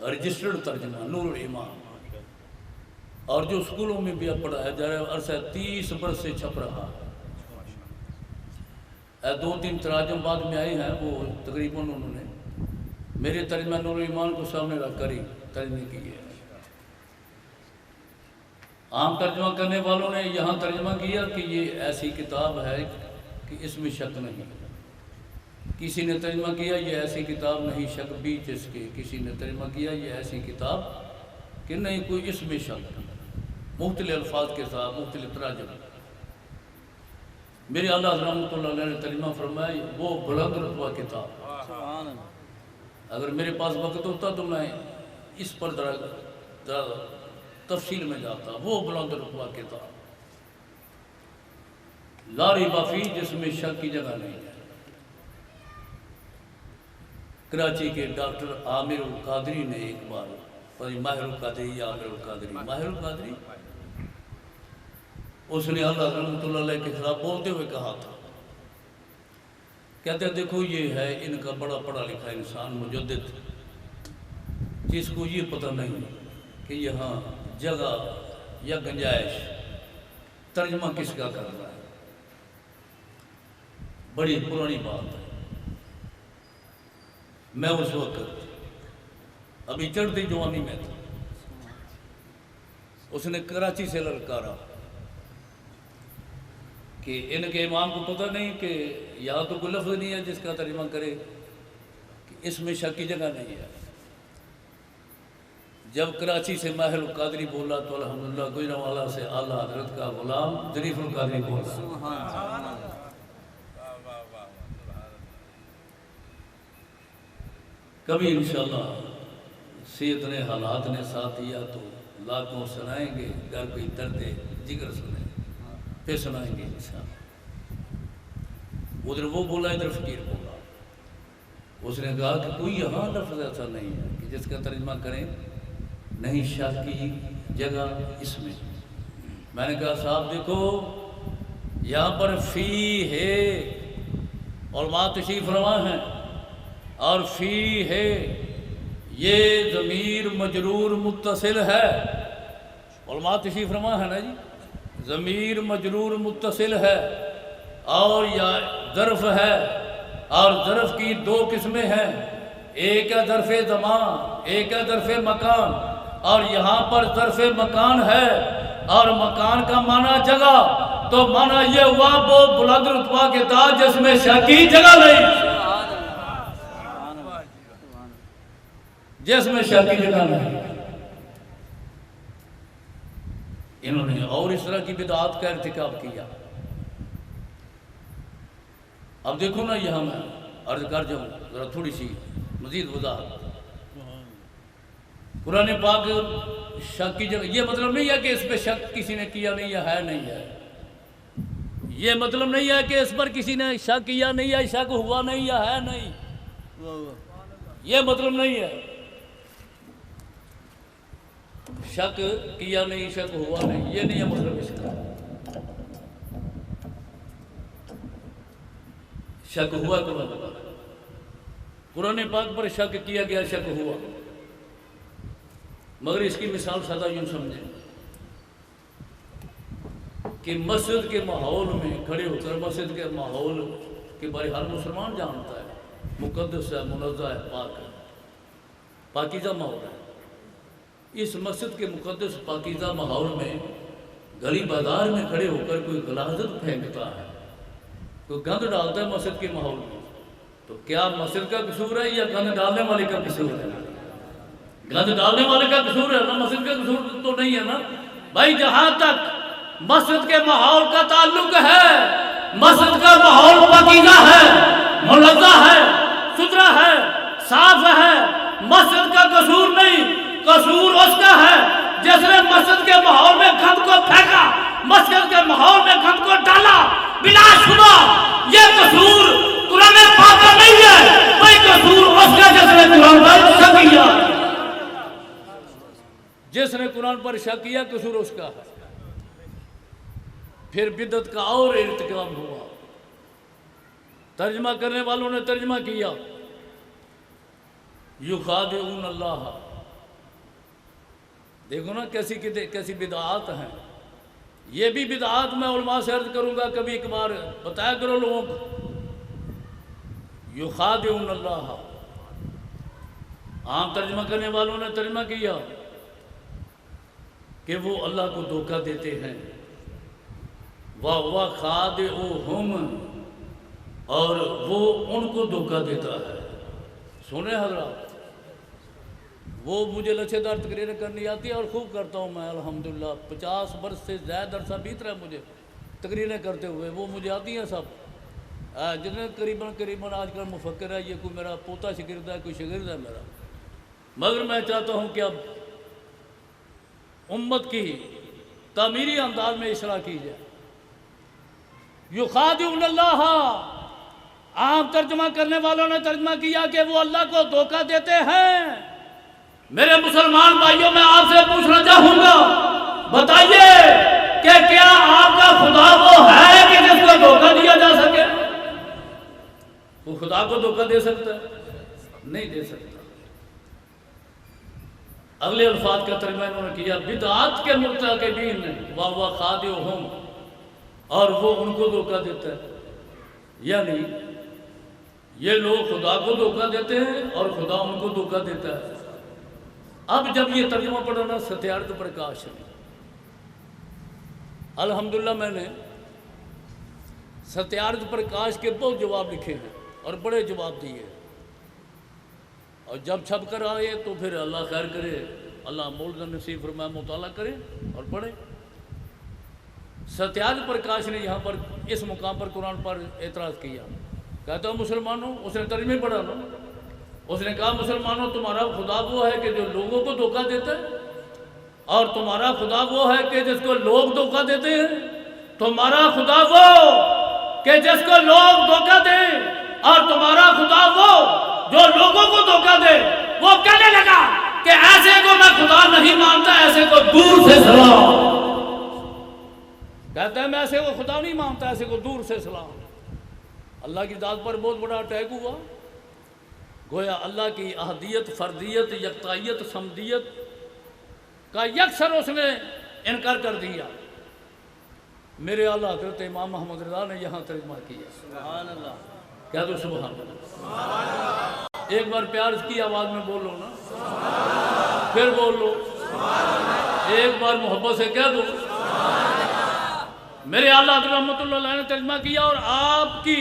رجسٹرڈ ترجمہ نور الایمان، اور جو اسکولوں میں بھی اب پڑھایا جا رہا ہے. عرصہ 30 برس سے چھپ رہا. 2-3 تراجم بعد میں آئے ہیں، وہ تقریباً انہوں نے میرے ترجمہ نور الایمان کو سامنے رکھ کر ہی ترجمے کی ہے. عام ترجمہ کرنے والوں نے یہاں ترجمہ کیا کہ یہ ایسی کتاب ہے کہ اس میں شک نہیں. کسی نے ترجمہ کیا یہ ایسی کتاب نہیں شک بھی جس کے. کسی نے ترجمہ کیا یہ ایسی کتاب کہ نہیں کوئی اس میں شک. مختلف الفاظ کے ساتھ مختلف تراجم. میرے اللہ رحمۃ اللہ علیہ نے ترجمہ فرمایا وہ بلند رتبہ کتاب. سبحان اللہ. اگر میرے پاس وقت ہوتا تو میں اس پر ذرا تفصیل میں جاتا. وہ بلند رتبہ کتاب لا ریب فیہ جس میں شک کی جگہ نہیں ہے۔ کراچی کے ڈاکٹر عامر القادری نے ایک بار ماہر القادری یا عامر القادری ماہر القادری اس نے اللہ رحمۃ اللہ علیہ کے خلاف بولتے ہوئے کہا تھا، کہتے ہیں دیکھو یہ ہے ان کا بڑا پڑھا لکھا انسان مجدد، جس کو یہ پتہ نہیں کہ یہاں جگہ یا گنجائش ترجمہ کس کا کر رہا ہے۔ بڑی پرانی بات ہے۔ میں اس وقت ابھی چڑھتی جوانی میں تھا، اس نے کراچی سے للکارا کہ ان کے امام کو پتہ نہیں کہ یہاں تو کوئی لفظ نہیں ہے جس کا ترجمہ کرے کہ اس میں شک کی جگہ نہیں ہے۔ جب کراچی سے ماہر القادری بولا تو الحمدللہ گوجرانوالہ سے اعلیٰ حضرت کا غلام ظریف القادری بولا۔ کبھی انشاءاللہ سیت نے حالات نے ساتھ دیا تو لاکھوں سنائیں گے، گھر کوئی درد جگر سنائیں گے، پھر سنائیں گے انشاءاللہ۔ ادھر وہ بولا ادھر فقیر بولا۔ اس نے کہا کہ کوئی یہاں لفظ ایسا نہیں ہے کہ جس کا ترجمہ کریں نہیں شک کی جگہ اس میں۔ میں نے کہا صاحب دیکھو یہاں پر فی ہے اور وہاں تشریف رواں ہیں، اور فی ہے یہ ضمیر مجرور متصل ہے، علماء تشریف رواں ہے نا جی، ضمیر مجرور متصل ہے اور یا ظرف ہے، اور ظرف کی دو قسمیں ہیں، ایک ہے ظرف زمان ایک ہے ظرف مکان، اور یہاں پر ظرف مکان ہے اور مکان کا معنی جگہ، تو معنی یہ ہوا وہ بلند رتبہ کے تاج جس میں شک کی جگہ نہیں، جس میں شک کی جگہ نہیں۔ انہوں نے اور اس طرح کی بدعات کا ارتکاب کیا۔ اب دیکھو نا یہاں میں عرض کر جاؤں ذرا تھوڑی سی مزید وضاحت۔ قرآن پاک شک کی جگہ، یہ مطلب نہیں ہے کہ اس پہ شک کسی نے کیا نہیں ہے نہیں ہے، یہ مطلب نہیں ہے کہ اس پر کسی نے شک کیا نہیں ہے، شک ہوا نہیں ہے نہیں، یہ مطلب نہیں ہے۔ شک کیا نہیں شک ہوا نہیں، یہ نہیں ہے مطلب اس کا۔ شک ہوا تو قرآن پاک پر شک کیا گیا، شک ہوا، مگر اس کی مثال سادہ یوں سمجھیں کہ مسجد کے ماحول میں کھڑے ہو کر، مسجد کے ماحول کے بارے ہر مسلمان جانتا ہے مقدس ہے، منزہ ہے، پاک ہے، پاکیزہ ماحول ہے۔ اس مسجد کے مقدس پاکیزہ ماحول میں گلی بازار میں کھڑے ہو کر کوئی غلاظت پھینکتا ہے، کوئی گند ڈالتا ہے مسجد کے ماحول میں، تو کیا مسجد کا قصور ہے یا گند ڈالنے والے کا قصور ہے؟ گند ڈالنے والے کا قصور ہے نا، مسجد کا قصور تو نہیں ہے نا بھائی۔ جہاں تک مسجد کے ماحول کا تعلق ہے، مسجد کا ماحول پاکیزہ ہے، منزہ ہے، ستھرا ہے، صاف ہے، مسجد کا قصور نہیں، قصور اس کا ہے جس نے مسجد کے ماحول میں گند کو پھینکا، مسجد کے ماحول میں گند کو ڈالا، بلا شبہ یہ قصور قرآن پاک کا نہیں ہے، کوئی قصور اس کا جس نے قرآن پر شک کیا، جس نے قرآن پر شک کیا قصور اس کا ہے۔ پھر بدعت کا اور ارتکاب ہوا، ترجمہ کرنے والوں نے ترجمہ کیا یخادعون اللہ، دیکھو نا کیسی بدعات ہیں۔ یہ بھی بدعات میں علماء سے عرض کروں گا، کبھی ایک بار بتایا کرو لوگوں کو۔ یخادعون اللہ، عام ترجمہ کرنے والوں نے ترجمہ کیا کہ وہ اللہ کو دھوکہ دیتے ہیں، وَهُوَ خَادِعُهُمْ، اور وہ ان کو دھوکہ دیتا ہے۔ سنیں حضرات، وہ مجھے لچھے دار تقریریں کرنی آتی ہے اور خوب کرتا ہوں میں الحمدللہ، 50 برس سے زیادہ عرصہ بیت رہا ہے مجھے تقریریں کرتے ہوئے، وہ مجھے آتی ہیں سب، جتنے قریباً آج کل مفکر ہے، یہ کوئی میرا پوتا شاگرد ہے، کوئی شاگرد ہے میرا، مگر میں چاہتا ہوں کہ اب امت کی تعمیری انداز میں اصلاح کی جائے۔ یخادعون اللہ، عام ترجمہ کرنے والوں نے ترجمہ کیا کہ وہ اللہ کو دھوکہ دیتے ہیں۔ میرے مسلمان بھائیوں، میں آپ سے پوچھنا چاہوں گا، بتائیے کہ کیا آپ کا خدا وہ ہے کہ جس کو دھوکہ دیا جا سکے؟ وہ خدا کو دھوکہ دے سکتا ہے؟ نہیں دے سکتا۔ اگلے الفاظ کا ترجمہ انہوں نے کیا بدعات کے مرتکبین وَهُوَ خَادِعُهُمْ، اور وہ ان کو دھوکہ دیتا ہے۔ یعنی یہ لوگ خدا کو دھوکہ دیتے ہیں اور خدا ان کو دھوکہ دیتا ہے۔ اب جب یہ ترجمہ پڑھنا ستیارتھ پرکاش ہے، الحمدللہ میں نے ستیارتھ پرکاش کے بہت جواب لکھے ہیں اور بڑے جواب دیے، اور جب چھپ کر آئے تو پھر اللہ خیر کرے، اللہ مولد نصیب فرمائے مطالعہ کریں اور پڑھیں۔ ستیارتھ پرکاش نے یہاں پر اس مقام پر قرآن پر اعتراض کیا، کہتا ہوں مسلمانوں، اس نے ترجمہ پڑھا نا، اس نے کہا مسلمانوں تمہارا خدا وہ ہے کہ جو لوگوں کو دھوکہ دیتا ہے، اور تمہارا خدا وہ ہے کہ جس کو لوگ دھوکہ دیتے ہیں۔ تمہارا خدا وہ کہ جس کو لوگ دھوکہ دیں، اور تمہارا خدا وہ جو لوگوں کو دھوکہ دے۔ وہ کہنے لگا کہ ایسے کو میں خدا نہیں مانتا، ایسے کو دور سے سلام۔ کہتا ہے میں ایسے کو خدا نہیں مانتا، ایسے کو دور سے سلام۔ اللہ کی ذات پر بہت بڑا اٹیک ہوا، گویا اللہ کی احدیت، فردیت، یکتائیت، صمدیت کا یکسر اس نے انکار کر دیا۔ میرے اعلیٰ حضرت امام محمد رضا نے یہاں ترجمہ کیا، سبحان اللہ، کہہ دو سبحان اللہ۔ ایک بار پیار کی آواز میں بولو نا، پھر بولو، ایک بار محبت سے کہہ دو۔ میرے اعلیٰ حضرت رحمۃ اللہ علیہ نے ترجمہ کیا، اور آپ کی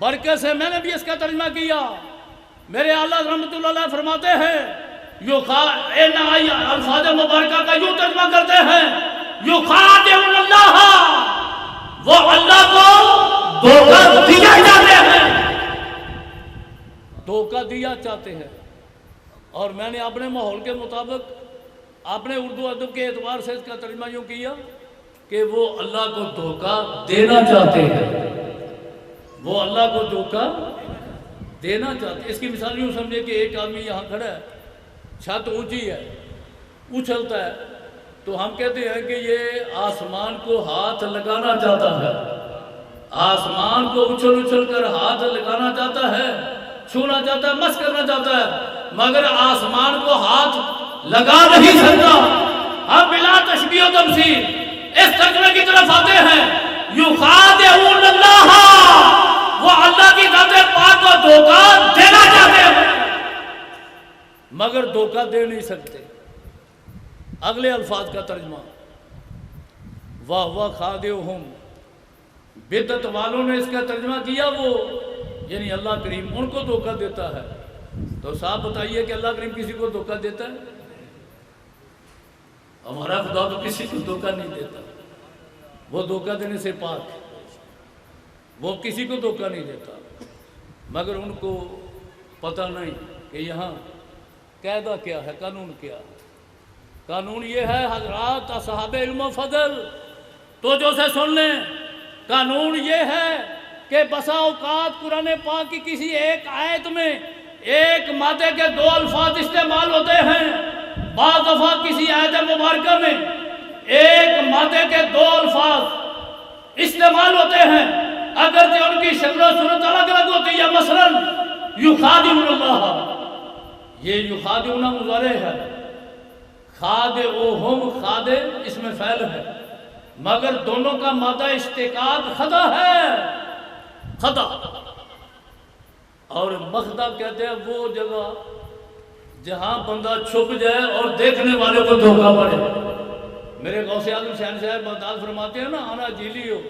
برکت سے میں نے بھی اس کا ترجمہ کیا۔ میرے اعلیٰ حضرت رحمۃ اللہ علیہ فرماتے ہیں، الفاظ مبارکہ کا یوں ترجمہ کرتے ہیں، یخادعون اللہ، وہ اللہ کو دھوکہ دیا جاتے ہیں، دھوکہ دیا چاہتے ہیں۔ اور میں نے اپنے ماحول کے مطابق اپنے اردو ادب کے اعتبار سے اس کا ترجمہ یوں کیا کہ وہ اللہ کو دھوکہ دینا چاہتے ہیں، وہ اللہ کو دھوکہ دینا چاہتے ہیں۔ اس کی مثال یوں سمجھے کہ ایک آدمی یہاں کھڑا ہے، چھت اونچی ہے، اچھلتا ہے، تو ہم کہتے ہیں کہ یہ آسمان کو ہاتھ لگانا چاہتا ہے، آسمان کو اچھل اچھل کر ہاتھ لگانا چاہتا ہے، چھونا چاہتا ہے، مس کرنا چاہتا ہے، مگر آسمان کو ہاتھ لگا نہیں سکتا۔ ہم بلا تشبیہ و تمثیل اس ترجمے کی طرف آتے ہیں، یخادعون اللہ، وہ اللہ کی ذات پاک کو دھوکہ دینا چاہتے ہیں مگر دھوکہ دے نہیں سکتے۔ اگلے الفاظ کا ترجمہ، وَهُوَ خَادِعُهُمْ، بدعت والوں نے اس کا ترجمہ کیا، وہ یعنی اللہ کریم ان کو دھوکہ دیتا ہے۔ تو صاحب بتائیے کہ اللہ کریم کسی کو دھوکہ دیتا ہے؟ ہمارا خدا تو کسی کو دھوکہ نہیں دیتا، وہ دھوکہ دینے سے پاک ہے، وہ کسی کو دھوکہ نہیں دیتا، مگر ان کو پتہ نہیں کہ یہاں قاعدہ کیا ہے، قانون کیا ہے۔ قانون یہ ہے حضرات اصحاب علم و فضل توجہ سے سن لیں، قانون یہ ہے کہ بسا اوقات قرآن پاک کی کسی ایک آیت میں ایک مادے کے دو الفاظ استعمال ہوتے ہیں، بعض دفعہ کسی آیت مبارکہ میں ایک مادے کے دو الفاظ استعمال ہوتے ہیں، اگرچہ ان کی شکل و صورت الگ الگ ہوتی ہے۔ مثلا یخادعون اللہ، یہ یخادعون مضارع ہے، خادعوہم خادع اس میں فعل ہے، مگر دونوں کا مادہ اشتقاق خدا ہے، خدا۔ اور مخدع کہتے ہیں وہ جگہ جہاں بندہ چھپ جائے اور دیکھنے والے کو دھوکہ پڑے۔ میرے غوث اعظم شہن صاحب بغداد فرماتے ہیں نا، انا جیلی ہو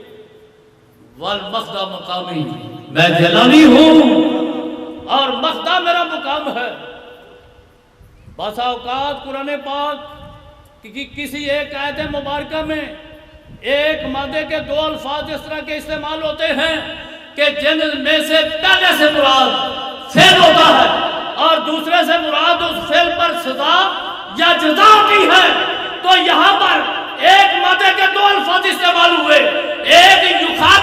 والمخدع مقامی، میں جیلانی ہوں اور مخدع میرا مقام ہے۔ بسا اوقات قرآن پاک کی کسی ایک آیت مبارکہ میں ایک مادے کے دو الفاظ اس طرح کے استعمال ہوتے ہیں کہ جن میں سے پہلے سے مراد فعل ہوتا ہے اور دوسرے سے مراد اس فعل پر سزا یا جزا ہوتی ہے۔ تو یہاں پر ایک مادے کے دو الفاظ استعمال ہوئے، ایک یخادعون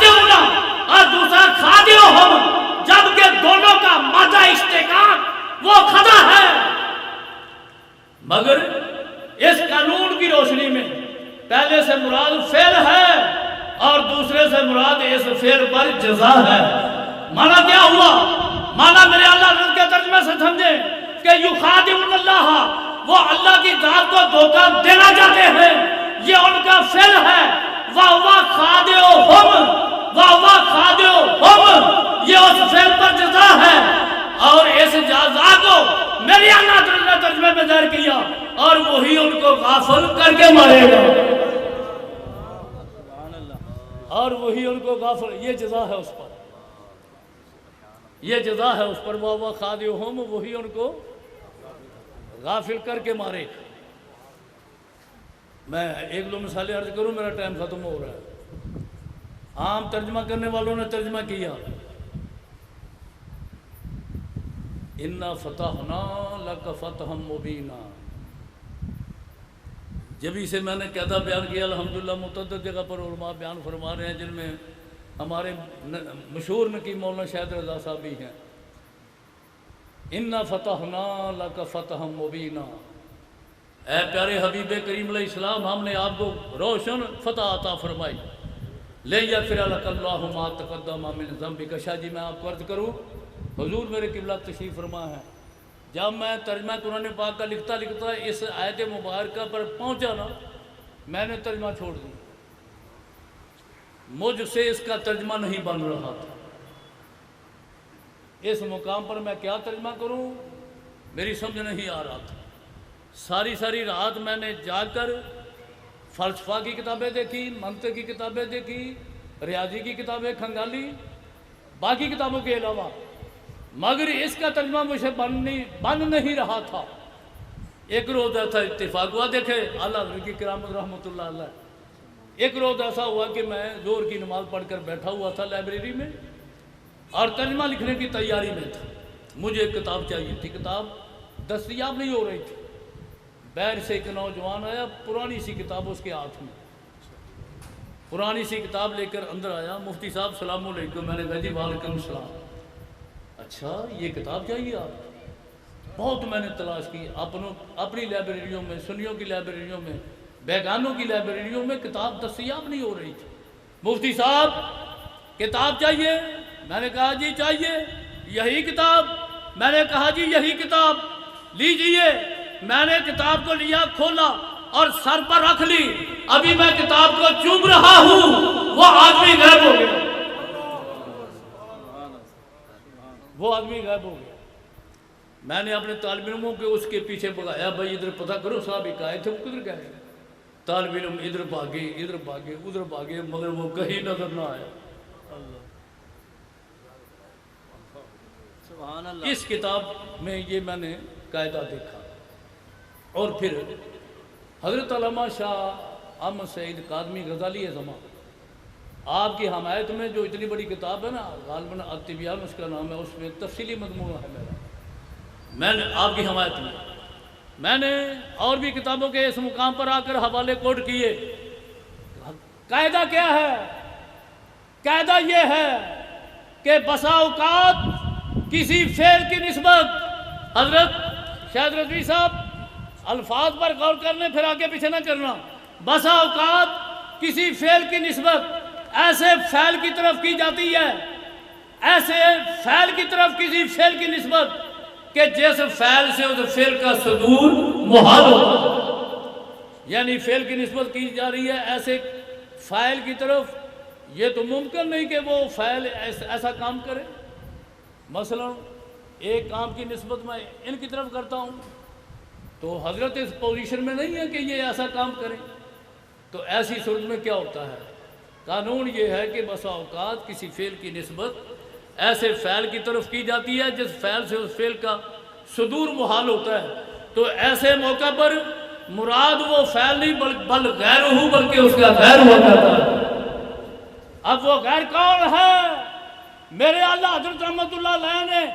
ترجمے سے مراد اس فعل پر جزا ہے۔ مانا کیا ہوا؟ مانا میرے اللہ حضرت کے ترجمے سے سمجھے کہ یخادعون اللہ، وہ اللہ کی ذات کو دھوکہ دینا چاہتے ہیں، یہ ان کا فعل ہے۔ وَهُوَ خَادِعُهُمْ وَهُوَ خَادِعُهُمْ، یہ اس فعل پر جزا ہے، اور اس جزا کو میرے اللہ حضرت نے ترجمے میں ظاہر کیا، اور وہی ان کو غافل کر کے مارے گا، اور وہی ان کو غافل، یہ جزا ہے اس پر، یہ جزا ہے اس پر۔ وَهُوَ خَادِعُهُمْ، وہی ان کو غافل کر کے مارے گا۔ میں ایک دو مثالیں عرض کروں، میرا ٹائم ختم ہو رہا ہے۔ عام ترجمہ کرنے والوں نے ترجمہ کیا اِنَّا فَتَحْنَا لَكَ فَتْحًا مُبِينًا، جبھی سے میں نے قاعدہ بیان کیا، الحمدللہ متعدد جگہ پر علماء بیان فرما رہے ہیں، جن میں ہمارے مشہور نقیب مولانا شاہد رضا صاحب بھی ہیں۔ اِنَّا فَتَحْنَا لَكَ فَتْحًا مُبِينًا، اے پیارے حبیب کریم علیہ السلام، ہم نے آپ کو روشن فتح عطا فرمائی۔ لِيَغْفِرَ لَكَ اللَّهُ مَا تَقَدَّمَ مِنْ ذَنبِكَ۔ شاہ جی میں آپ کو عرض کروں، حضور میرے قبلہ تشریف فرما ہے، جب میں ترجمہ قرآن پاک کا لکھتا اس آیت مبارکہ پر پہنچا نا، میں نے ترجمہ چھوڑ دیا، مجھ سے اس کا ترجمہ نہیں بن رہا تھا۔ اس مقام پر میں کیا ترجمہ کروں، میری سمجھ نہیں آ رہا تھا۔ ساری رات میں نے جا کر فلسفہ کی کتابیں دیکھی، منطق کی کتابیں دیکھی، ریاضی کی کتابیں کھنگالی، باقی کتابوں کے علاوہ، مگر اس کا ترجمہ مجھے بن نہیں رہا تھا۔ ایک روز ایسا اتفاق ہوا، دیکھے اعلیٰ حضرت کی کرامت رحمۃ اللہ علیہ، ایک روز ایسا ہوا کہ میں ظہر کی نماز پڑھ کر بیٹھا ہوا تھا لائبریری میں، اور ترجمہ لکھنے کی تیاری میں تھا۔ مجھے ایک کتاب چاہیے تھی، کتاب دستیاب نہیں ہو رہی تھی۔ بیر سے ایک نوجوان آیا، پرانی سی کتاب اس کے ہاتھ میں، پرانی سی کتاب لے کر اندر آیا۔ مفتی صاحب السلام علیکم، میں نے کہا جی وعلیکم السلام۔ اچھا یہ کتاب چاہیے آپ؟ بہت میں نے تلاش کی، اپنی لائبریریوں میں، سنیوں کی لائبریریوں میں، بیگانوں کی لائبریریوں میں کتاب دستیاب نہیں ہو رہی تھی۔ مفتی صاحب کتاب چاہیے؟ میں نے کہا جی چاہیے، یہی کتاب؟ میں نے کہا جی یہی کتاب لیجئے۔ میں نے کتاب کو لیا، کھولا اور سر پر رکھ لی، ابھی میں کتاب کو چوم رہا ہوں، وہ آدمی غائب ہو گیا، وہ آدمی غائب ہو گیا۔ میں نے اپنے طالب علموں کے اس کے پیچھے بگایا، بھائی ادھر پتہ کرو صاحب ایک آئے تھے، وہ کدھر گئے؟ طالب علم ادھر بھاگے ادھر بھاگے، مگر وہ کہیں نظر نہ آیا۔ اس کتاب میں یہ میں نے قاعدہ دیکھا، اور پھر حضرت علامہ شاہ احمد سعید قادمی غزالی زمان، آپ کی حمایت میں جو اتنی بڑی کتاب ہے نا، غالباً التبیان اس کا نام ہے، اس میں تفصیلی مضمون ہے میرا، میں نے آپ کی حمایت میں نے اور بھی کتابوں کے اس مقام پر آ کر حوالے کوٹ کیے۔ قاعدہ کیا ہے؟ قاعدہ یہ ہے کہ بسا اوقات کسی فعل کی نسبت، حضرت شاہد رضوی صاحب الفاظ پر غور کرنے، پھر آگے پیچھے نہ کرنا، بسا اوقات کسی فعل کی نسبت ایسے فعل کی طرف کی جاتی ہے، ایسے فعل کی طرف کسی فعل کی نسبت کہ جس فعل سے اس فعل کا صدور محال ہوتا، یعنی فعل کی نسبت کی جا رہی ہے ایسے فاعل کی طرف، یہ تو ممکن نہیں کہ وہ فاعل ایسا کام کرے۔ مثلا ایک کام کی نسبت میں ان کی طرف کرتا ہوں تو حضرت اس پوزیشن میں نہیں ہے کہ یہ ایسا کام کریں، تو ایسی صورت میں کیا ہوتا ہے؟ قانون یہ ہے کہ بسا اوقات کسی فعل کی نسبت ایسے فعل کی طرف کی جاتی ہے جس فعل سے اس فعل کا صدور محال ہوتا ہے، تو ایسے موقع پر مراد وہ فعل نہیں بل غیر ہو، بلکہ اس کا غیر ہوا کرتا ہے۔ اب وہ غیر کون ہے؟ میرے اللہ حضرت رحمت اللہ علیہ نے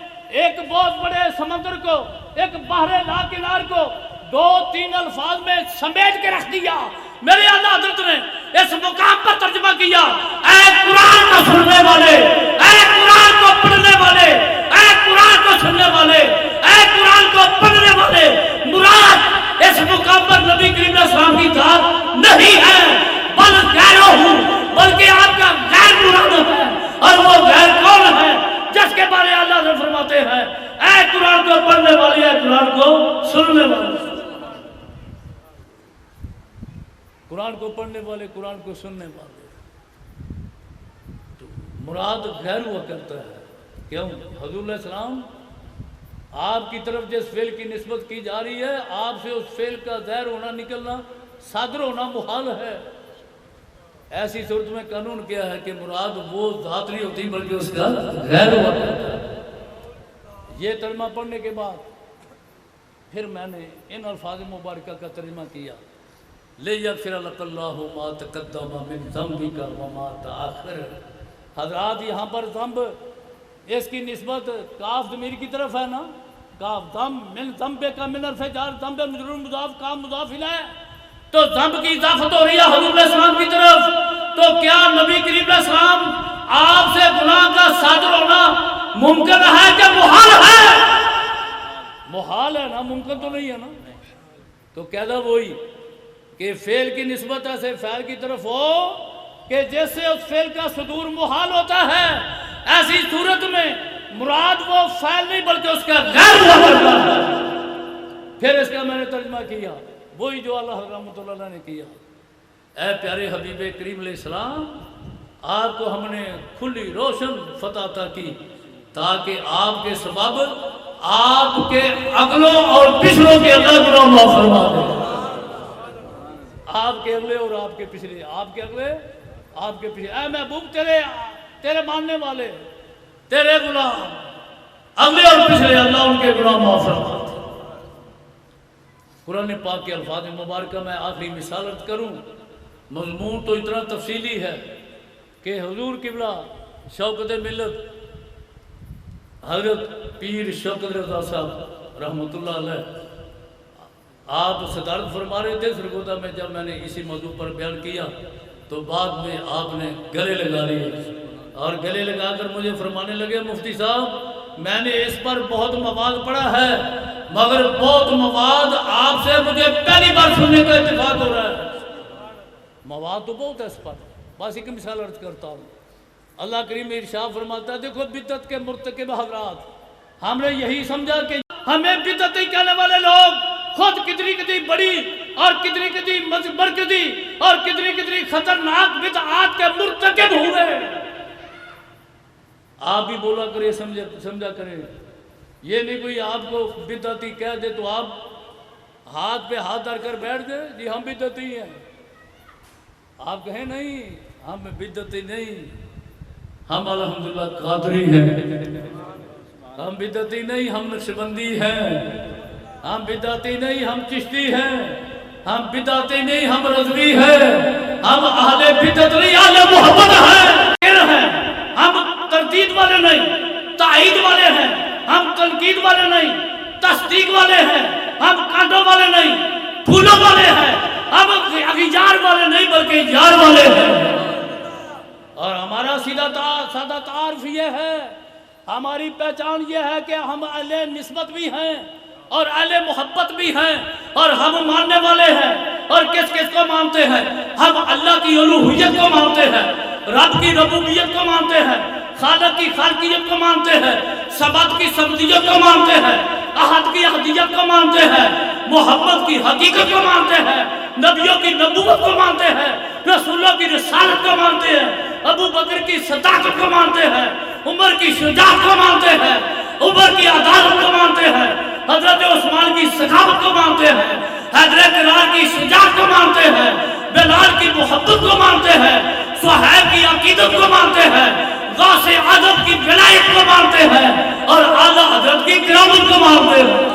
ایک بہت بڑے سمندر کو، ایک بحر لا کنار کو 2-3 الفاظ میں سمیٹ کے رکھ دیا۔ میرے اللہ حضرت نے اس مقام پر ترجمہ کیا، اے قرآن کو سننے والے، اے قرآن کو پڑھنے والے، اے قرآن کو سننے والے، اے قرآن کو پڑھنے والے، مراد اس مقام پر نبی کریم علیہ السلام کی ذات نہیں ہے، بل غیرہ ہوں، بلکہ آپ کا غیر قرآن کو سننے والے، قرآن کو پڑھنے والے، قرآن کو سننے والے۔ تو مراد غیر ہوا کرتا ہے، کیوں؟ حضور علیہ السلام آپ کی طرف جس فعل کی نسبت کی جا رہی ہے، آپ سے اس فعل کا ظاہر ہونا، نکلنا، صادر ہونا محال ہے۔ ایسی صورت میں قانون کیا ہے کہ مراد وہ ذات نہیں ہوتی بلکہ اس کا غیر ہوا کرتا ہے۔ یہ ترجمہ پڑھنے کے بعد پھر میں نے ان الفاظ مبارکہ کا ترجمہ کیا، لِيَغْفِرَ لَكَ اللَّهُ مَا تَقَدَّمَ مِن ذَنبِكَ وَمَا تَأَخَّرَ۔ حضرات یہاں پر ذنب، اس کی نسبت کاف ضمیر کی طرف ہے نا، کاف ذنب، من ذنبِكَ من حرف جر، ذنب مجرور مضاف، کاف مضاف الیہ، تو ذنب کی اضافت ہو رہی ہے حضور علیہ السلام کی طرف۔ تو کیا نبی کریم علیہ السلام آپ سے گناہ کا صادر ہونا ممکن ہے کہ محال ہے؟ محال ہے نا، ممکن تو نہیں ہے نا۔ تو قاعدہ وہی کہ فعل کی نسبت ایسے فعل کی طرف ہو کہ جیسے اس فعل کا صدور محال ہوتا ہے، ایسی صورت میں مراد وہ فعل نہیں بلکہ اس کا غیر ہوا کرتا ہے۔ پھر اس کا میں نے ترجمہ کیا وہی جو اللہ رحمۃ اللہ علیہ نے کیا، اے پیارے حبیب کریم علیہ السلام، آپ کو ہم نے کھلی روشن فتح عطا کی تاکہ آپ کے سبب آپ کے اگلوں اور پچھلوں کے اللہ گناہ معاف فرما دے۔ آپ کے اگلے اور آپ کے پچھلے، آپ کے اگلے، آپ کے پچھلے، اے محبوب تیرے ماننے والے، تیرے غلام، اگلے اور پچھلے، اللہ ان کے گناہ معاف فرما دے۔ قرآن پاک کے الفاظ مبارکہ میں آخری مثال عرض کروں، مضمون تو اتنا تفصیلی ہے کہ حضور قبلہ شوکت ملت حضرت پیر شوکت رضا صاحب رحمۃ اللہ علیہ آپ صدارت فرما رہے تھے سرگودا میں، جب میں نے اسی موضوع پر بیان کیا تو بعد میں آپ نے گلے لگا لیے اور گلے لگا کر مجھے فرمانے لگے، مفتی صاحب میں نے اس پر بہت مواد پڑھا ہے مگر بہت مواد آپ سے مجھے پہلی بار سننے کا اتفاق ہو رہا ہے۔ مواد تو بہت ہے اس پر، بس ایک مثال عرض کرتا ہوں۔ اللہ کریم ارشاد فرماتا ہے، دیکھو بدعت کے مرتکب حضرات، ہم نے یہی سمجھا کہ ہمیں بدعتی کہنے والے لوگ خود کتنی بڑی اور کتنی مرکزی اور کتنی خطرناک بدعات کے مرتکب ہوئے۔ آپ بھی بولا کرے، سمجھا کرے، یہ نہیں کوئی آپ کو بدعتی کہہ دے تو آپ ہاتھ پہ ہاتھ دھر کر بیٹھ دے جی ہم بدعتی ہیں۔ آپ کہیں نہیں ہم بدعتی نہیں، ہم الحمدللہ قادری ہیں، ہم بدعتی نہیں، ہم نقشبندی ہیں، ہم بدعتی نہیں، ہم چشتی ہیں، ہم بدعتی نہیں، ہم رضوی ہیں، ہم اہل بدعت نہیں، اہل محبت ہیں، ہم تردید والے نہیں، تائید والے ہیں، ہم تنقید والے نہیں، تصدیق والے ہیں، ہم کانٹوں والے نہیں، پھولوں والے ہیں، ہم اغیار والے نہیں بلکہ یار والے ہیں۔ اور ہمارا سادہ تعارف یہ ہے، ہماری پہچان یہ ہے کہ ہم اہل نسبت بھی ہیں اور اہل محبت بھی ہیں، اور ہم ماننے والے ہیں، اور کس کس کو مانتے ہیں؟ ہم اللہ کی الوہیت کو مانتے ہیں، رب کی ربوبیت کو مانتے ہیں، خالق کی خالقیت کو مانتے ہیں، سبت کی سبدیت کو مانتے ہیں، احد کی احدیت کو مانتے ہیں، محمد کی حقیقت کو مانتے ہیں، نبیوں کی نبوت کو مانتے ہیں، رسولوں کی رسالت کو مانتے ہیں، ابو بکر کی صداقت کو مانتے ہیں، عمر کی شجاعت کو مانتے ہیں، عمر کی عدالت کو مانتے ہیں، حضرت عثمان کی سخاوت کو مانتے ہیں، حیدر کرار کی شجاعت کو مانتے ہیں، بلال کی محبت کو مانتے ہیں، صہیب کی عقیدت کو مانتے ہیں، غوث اعظم کی ولایت کو مانتے ہیں، اور اعلیٰ حضرت کی کرامت کو مانتے ہیں۔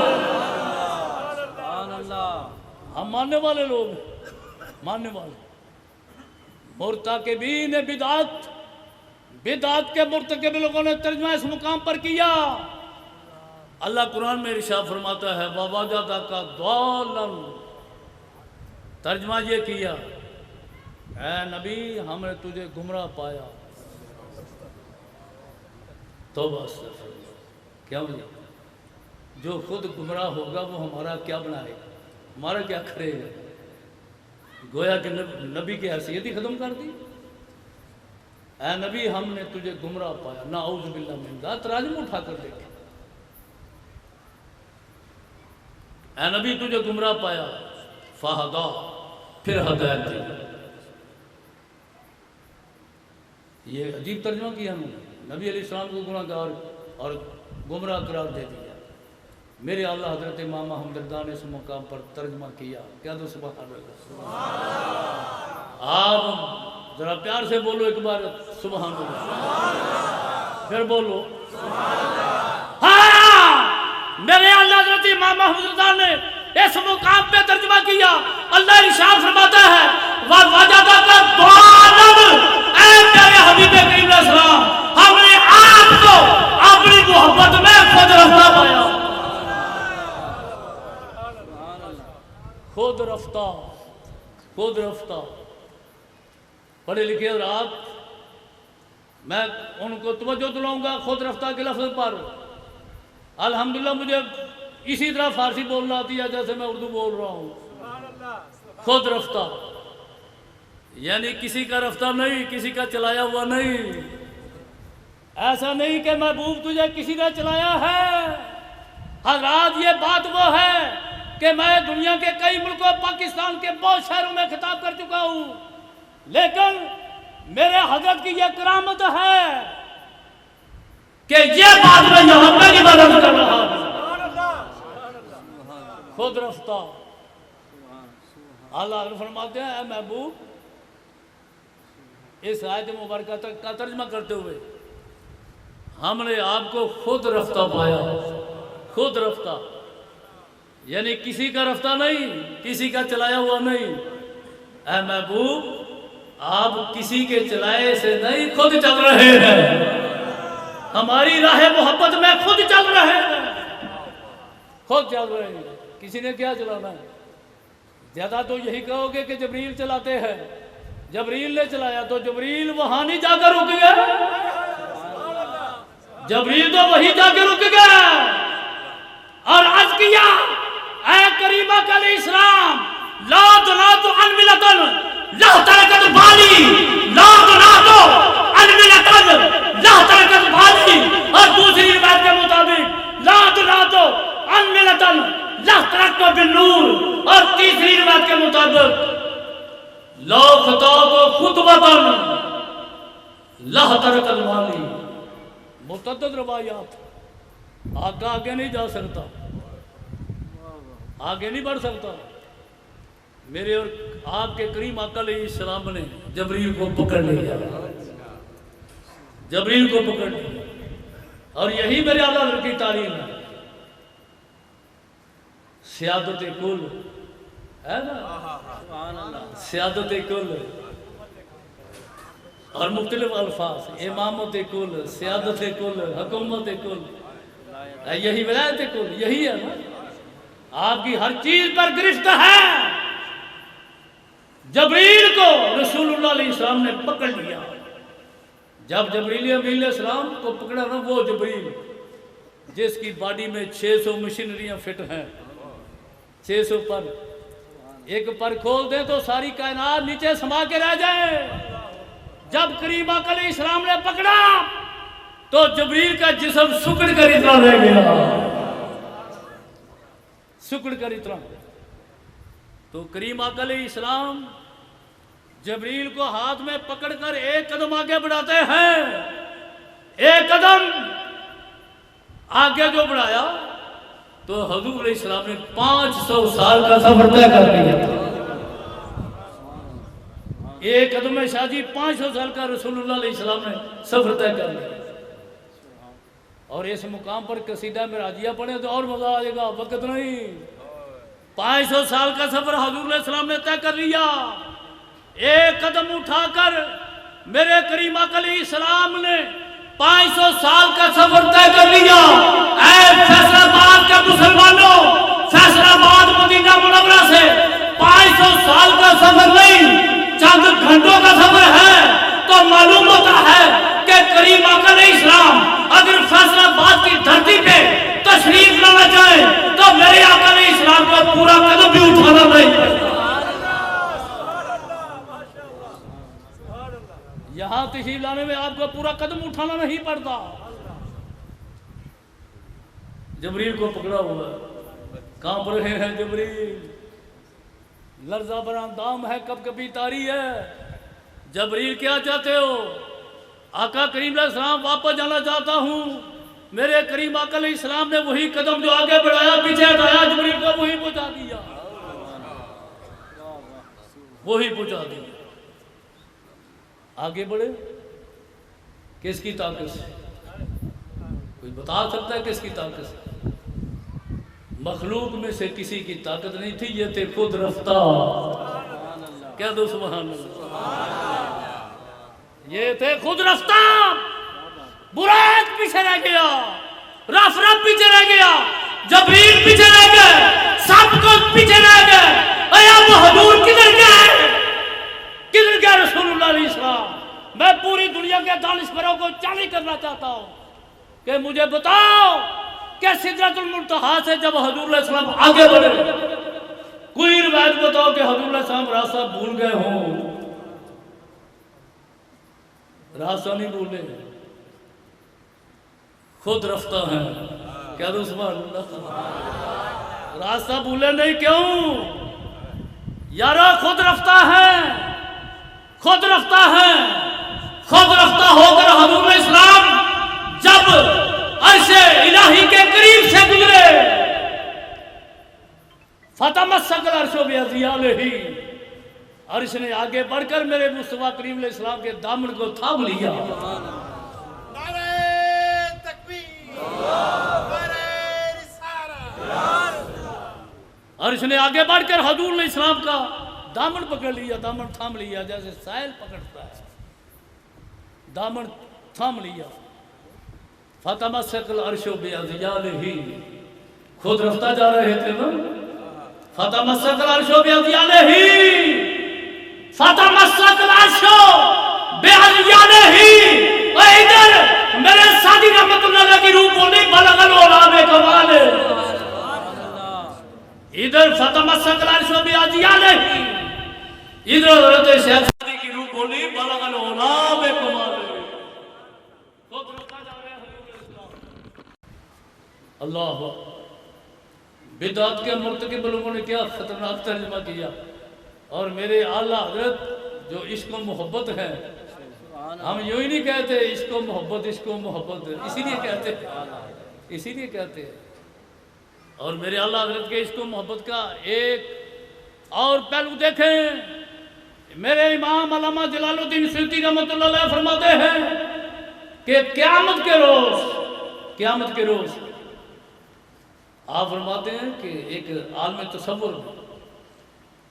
ہم ماننے والے لوگ ہیں، ماننے والے مرتکبین بدعت، بدعت کے مرتکب لوگوں نے ترجمہ اس مقام پر کیا۔ اللہ قرآن میں ارشاد فرماتا ہے وَوَجَدَكَ ضَالًّا، ترجمہ یہ کیا، اے نبی ہم نے تجھے گمراہ پایا۔ توبہ استغفر اللہ، کیا وجہ؟ جو خود گمراہ ہوگا وہ ہمارا کیا بنائے گا، ہمارا کیا کرے گا؟ گویا کہ نبی کی حیثیت ہی ختم کر دی۔ اے نبی ہم نے تجھے گمراہ پایا، نعوذ باللہ من ذلک، تراجم اٹھا کر دیکھیں۔ اے نبی تجھے گمراہ پایا فہدا، پھر ہدایت دی. یہ عجیب ترجمہ کیا انہوں نے، نبی علیہ السلام کو گناہ گار اور گمراہ قرار دے دیا. میرے اعلیٰ حضرت امام احمد رضا نے اس مقام پر ترجمہ کیا. کیا تو سبحان اللہ. آپ ذرا پیار سے بولو ایک بار سبحان اللہ، پھر بولو ہاں. میرے اعلیٰ حضرت امام احمد رضا نے اس مقام پہ ترجمہ کیا. اللہ ارشاد فرماتا ہے وَوَجَدَكَ ضَالًّا، اے پیارے حبیب کریم علیہ السلام، ہم نے آپ کو اپنی محبت میں خود رفتہ پایا. خود رفتہ، خود رفتہ. پڑھے لکھے حضرات، میں ان کو توجہ دلاؤں گا خود رفتہ کے لفظ پر. الحمدللہ مجھے اسی طرح فارسی بولنا آتی ہے جیسے میں اردو بول رہا ہوں. خود رفتہ یعنی کسی کا رفتہ نہیں، کسی کا چلایا ہوا نہیں. ایسا نہیں کہ محبوب تجھے کسی نے چلایا ہے. حضرات یہ بات وہ ہے کہ میں دنیا کے کئی ملکوں، پاکستان کے بہت شہروں میں خطاب کر چکا ہوں، لیکن میرے حضرت کی یہ کرامت ہے کہ یہ بات میں یہاں پہ کی مدد کر رہا ہوں. خود رفتہ. اللہ فرماتے ہیں اے محبوب، اس آیت مبارکہ تک کا ترجمہ کرتے ہوئے ہم نے آپ کو خود رفتہ پایا. خود رفتہ یعنی کسی کا رفتہ نہیں، کسی کا چلایا ہوا نہیں. اے محبوب، آپ کسی کے چلائے سے نہیں خود چل رہے ہیں. ہماری راہ محبت میں خود چل رہے ہیں، خود چل رہے ہیں. کسی نے کیا چلانا ہے؟ زیادہ تو یہی کہو گے کہ جبریل چلاتے ہیں. جبریل نے چلایا تو جبریل وہاں نہیں جا کر رک گیا. جبریل تو وہی جا کے رک گیا اور عرض کیا اے کریمہ علیہ السلام، لا تناتو عن ملتن لا ترکت بالی، لا تناتو عن ملتن لا ترکت بالی. اور دوسری روایت کے مطابق لا تناتو عن ملتن لا ترکت بالنور. اور تیسری روایت کے مطابق لا خطاب خطبتن لا ترکت بالی. متعدد روایات. آقا آگے نہیں جا سکتا، آگے نہیں بڑھ سکتا. میرے اور آپ کے کریم آقا علیہ السلام نے جبریل کو پکڑ لیا، جبریل کو پکڑ لیا. اور یہی میرے اعلیٰ حضرت کی تعلیم ہے. سیادت کل ہے نا، سیادت کل اور مختلف الفاظ، امامت کل، سیادت کل، حکومت کل، یہی ولایت کل، یہی ہے نا. آپ کی ہر چیز پر گرفت ہے. جبریل کو رسول اللہ علیہ السلام نے پکڑ لیا. جب جبریل امین علیہ السلام کو پکڑا نا، وہ جبریل جس کی باڈی میں 600 مشینریاں فٹ ہیں، 600 پر، ایک پر کھول دیں تو ساری کائنات نیچے سما کے رہ جائے. جب کریم آقا علیہ السلام نے پکڑا تو جبریل کا جسم سکڑ کر اتنا رہ گیا، سکڑ کر اتنا. تو کریم آقا علیہ السلام جبریل کو ہاتھ میں پکڑ کر ایک قدم آگے بڑھاتے ہیں. ایک قدم آگے جو بڑھایا تو حضور علیہ السلام نے 500 سال کا سفر طے کر لیا. ایک قدم میں شاہ جی 500 سال کا رسول اللہ علیہ السلام نے سفر طے کر لیا. اور اس مقام پر قصیدہ معراجیہ پڑھیں تو اور مزہ آئے گا، وقت نہیں. 500 سال کا سفر حضور علیہ السلام نے طے کر لیا. ایک قدم اٹھا کر میرے کریم آقا علیہ السلام نے 500 سال کا سفر طے کر لیا. اے فیصل آباد کے مسلمانوں، فیصل آباد مدینہ منورہ سے 500 سال کا سفر نہیں، چند گھنٹوں کا سفر ہے. تو معلوم ہوتا ہے کہ کریم آقا علیہ السلام اگر فیصل آباد کی دھرتی پہ تشریف لانا چاہے تو میرے آقا علیہ السلام کو پورا قدم بھی اٹھانا نہیں پڑتا. یہاں تشریف لانے میں آپ کو پورا قدم اٹھانا نہیں پڑتا. جبریل کو پکڑا ہوا کانپ رہے ہیں جبریل، لرزہ بر اندام ہے، کب کبھی تاری ہے۔ جبریل کیا چاہتے ہو؟ آقا کریم علیہ السلام واپس جانا چاہتا ہوں۔ میرے کریم آقا علیہ السلام نے وہی قدم جو آگے بڑھایا پیچھے ہٹایا، جبریل کو وہی پہنچا دیا، وہی پہنچا دیا۔ آگے بڑھے کس کی طاقت سے؟ کوئی بتا سکتا ہے کس کی طاقت سے؟ مخلوق میں سے کسی کی طاقت نہیں تھی، یہ تھے خود رفتہ۔ کہہ دو سبحان اللہ۔ یہ تھے خود رفتہ۔ برائت پیچھے رہ گیا، رف پیچھے رہ گیا، جبریل پیچھے رہ گئے، سب کچھ پیچھے رہ گئے۔ اے اب حضور کدھر گئے؟ کدھر گئے رسول اللہ علیہ السلام؟ میں پوری دنیا کے دانشوروں کو چیلنج کرنا چاہتا ہوں کہ مجھے بتاؤ کہ سدرۃ المنتہا سے جب حضور علیہ السلام آگے بڑھے، کوئی روایت بتاؤ کہ حضور علیہ السلام راستہ بھول گئے ہوں؟ راستہ نہیں بھولے، خود رفتہ ہیں۔ کہہ دو سبحان اللہ۔ راستہ بھولے نہیں، کیوں یارو؟ خود رفتہ ہے، خود رفتہ ہے۔ خود رفتہ ہو کر حضور علیہ السلام جب عرش الہی کے قریب سے گزرے، فتمسک العرش بعضیالہ، عرش نے آگے بڑھ کر میرے مصطفیٰ کریم علیہ السلام کے دامن کو تھام لیا۔ نعرہ تکبیر، نعرہ رسالت۔ عرش نے آگے بڑھ کر حضور علیہ السلام کا دامن پکڑ لیا، دامن تھام لیا، جیسے سائل پکڑتا ہے، دامن تھام لیا۔ فتمسک العرش بعضیالہ، خود رفتہ جا رہے تھے نا۔ فتمسک العرش بعضیالہ، فتمسک العرش بعضیالہ۔ اور ادھر میرے سادی رحمت اللہ علیہ کی روح بولی بلغ العلا بکمال۔ ادھر فتمسک العرش بعضیالہ، ادھر حضرت شیخ سادی کی روح بولی بلغ العلا بکمال۔ خود رفتہ جا رہے ہیں حضور اسلام۔ اللہ بدعت کے مرتکب لوگوں نے کیا خطرناک ترجمہ کیا، اور میرے اعلیٰ حضرت جو عشق و محبت ہے، ہم یوں ہی نہیں کہتے عشق و محبت، عشق و محبت، اسی لیے کہتے ہیں، اسی لیے کہتے ہیں۔ اور میرے اعلیٰ حضرت کے عشق و محبت کا ایک اور پہلو دیکھیں۔ میرے امام علامہ جلال الدین سیوطی رحمۃ اللہ علیہ فرماتے ہیں کہ قیامت کے روز آپ فرماتے ہیں کہ ایک عالم تصور میں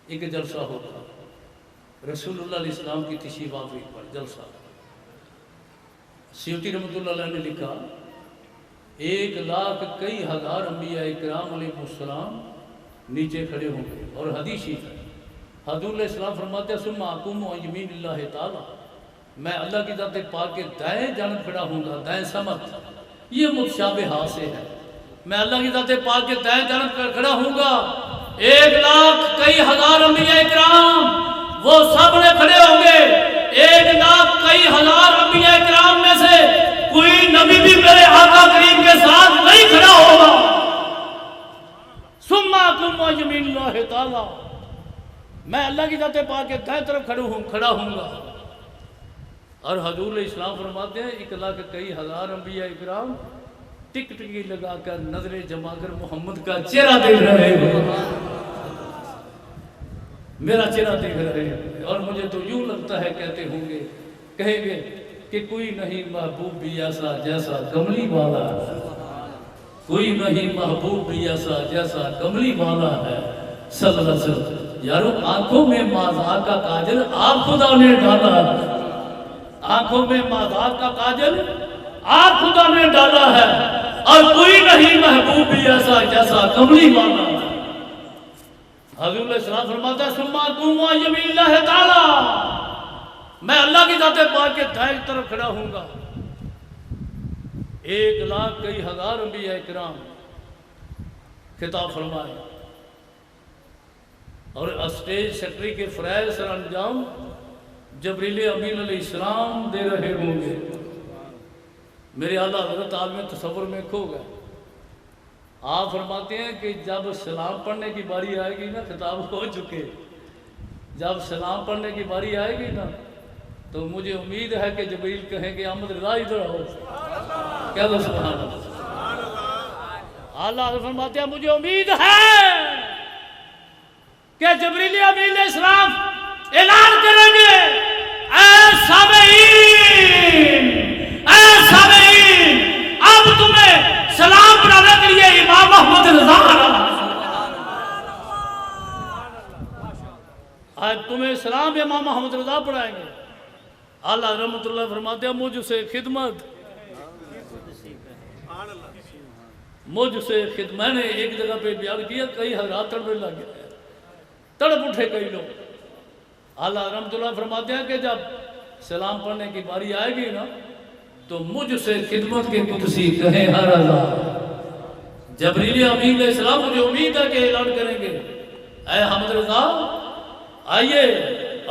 ایک جلسہ ہوگا، رسول اللہ علیہ السلام کی تشریف آوری پر جلسہ۔ سیوطی رحمۃ اللہ علیہ نے لکھا 1,00,000 کئی ہزار انبیاء اکرام علیہ السلام نیچے کھڑے ہوں گے، اور حدیث شریف ہے، حضور علیہ السلام فرماتے ہیں ثم اقوم عن یمین اللہ تعالی، میں اللہ کی ذات پاک کے دائیں جانب کھڑا ہوں گا۔ دائیں سمت یہ متشابہات سے ہے، میں اللہ کی ذات پاک کے دائیں جانب کھڑا ہوں گا۔ 1,00,000 کئی ہزار انبیاء اکرام وہ سب نے کھڑے ہوں گے۔ 1,00,000 کئی ہزار انبیاء اکرام میں سے کوئی نبی بھی میرے آقا کریم کے ساتھ نہیں کھڑا ہوگا۔ ثم اقوم عن یمین اللہ تعالی، میں اللہ کی ذات پاک کے دائیں طرف کھڑا ہوں گا۔ اور حضور علیہ السلام فرماتے ہیں 1,00,000 کئی ہزار انبیاء اکرام ٹک ٹکی لگا کر نظریں جما کر محمد کا چہرہ دیکھ رہے ہیں، میرا چہرہ دیکھ رہے ہیں، اور مجھے تو یوں لگتا ہے کہتے ہوں گے، کہیں گے کہ کوئی نہیں محبوب بھی ایسا جیسا کملی والا ہے، کوئی نہیں محبوب بھی ایسا جیسا کملی والا ہے صلی اللہ علیہ وسلم۔ یارو آنکھوں میں مازہ کا کاجل آپ خدا نے ڈالا ہے، آنکھوں میں مازہ کا کاجل آپ خدا نے ڈالا ہے، اور کوئی نہیں محبوب بھی ایسا جیسا کملی والا ہے۔ حضور علیہ السلام فرماتا ہے ثم اقوم عن یمین اللہ تعالی، میں اللہ کی ذات پاک کے دائیں طرف کھڑا ہوں گا۔ 1,00,000 کئی ہزار انبیاء اکرام خطاب فرمائے، اور اسٹیج سیکرٹری کے فرائض سر انجام جبریل امین علیہ السلام دے رہے ہوں گے۔ میرے اعلیٰ حضرت عالم تصور میں کھو گئے، آپ فرماتے ہیں کہ جب سلام پڑھنے کی باری آئے گی نا، خطاب ہو چکے، جب سلام پڑھنے کی باری آئے گی نا تو مجھے امید ہے کہ جبریل کہیں کہ احمد رضا ادھر آؤ. کیا دو سبحان اللہ. اللہ فرماتے ہیں مجھے امید ہے کہ جبریل امین علیہ السلام اعلان کریں گے، اے سامعین اب تمہیں سلام پڑھانے کے لیے امام احمد رضا آج تمہیں سلام امام احمد رضا پڑھائیں گے. اللہ رحمت اللہ فرماتے ہیں مجھ سے خدمت، میں نے ایک جگہ پہ بیان کیا، کئی حضرات تڑپنے لگ گئے، تڑپ اٹھے کئی لوگ. اللہ رحمت اللہ فرماتے ہیں کہ جب سلام پڑھنے کی باری آئے گی نا تو مجھ سے خدمت کے قدسی کہیں ہر رضا. جبریل امین علیہ السلام مجھے امید ہے کہ اعلان کریں گے، اے حمد رضا آئیے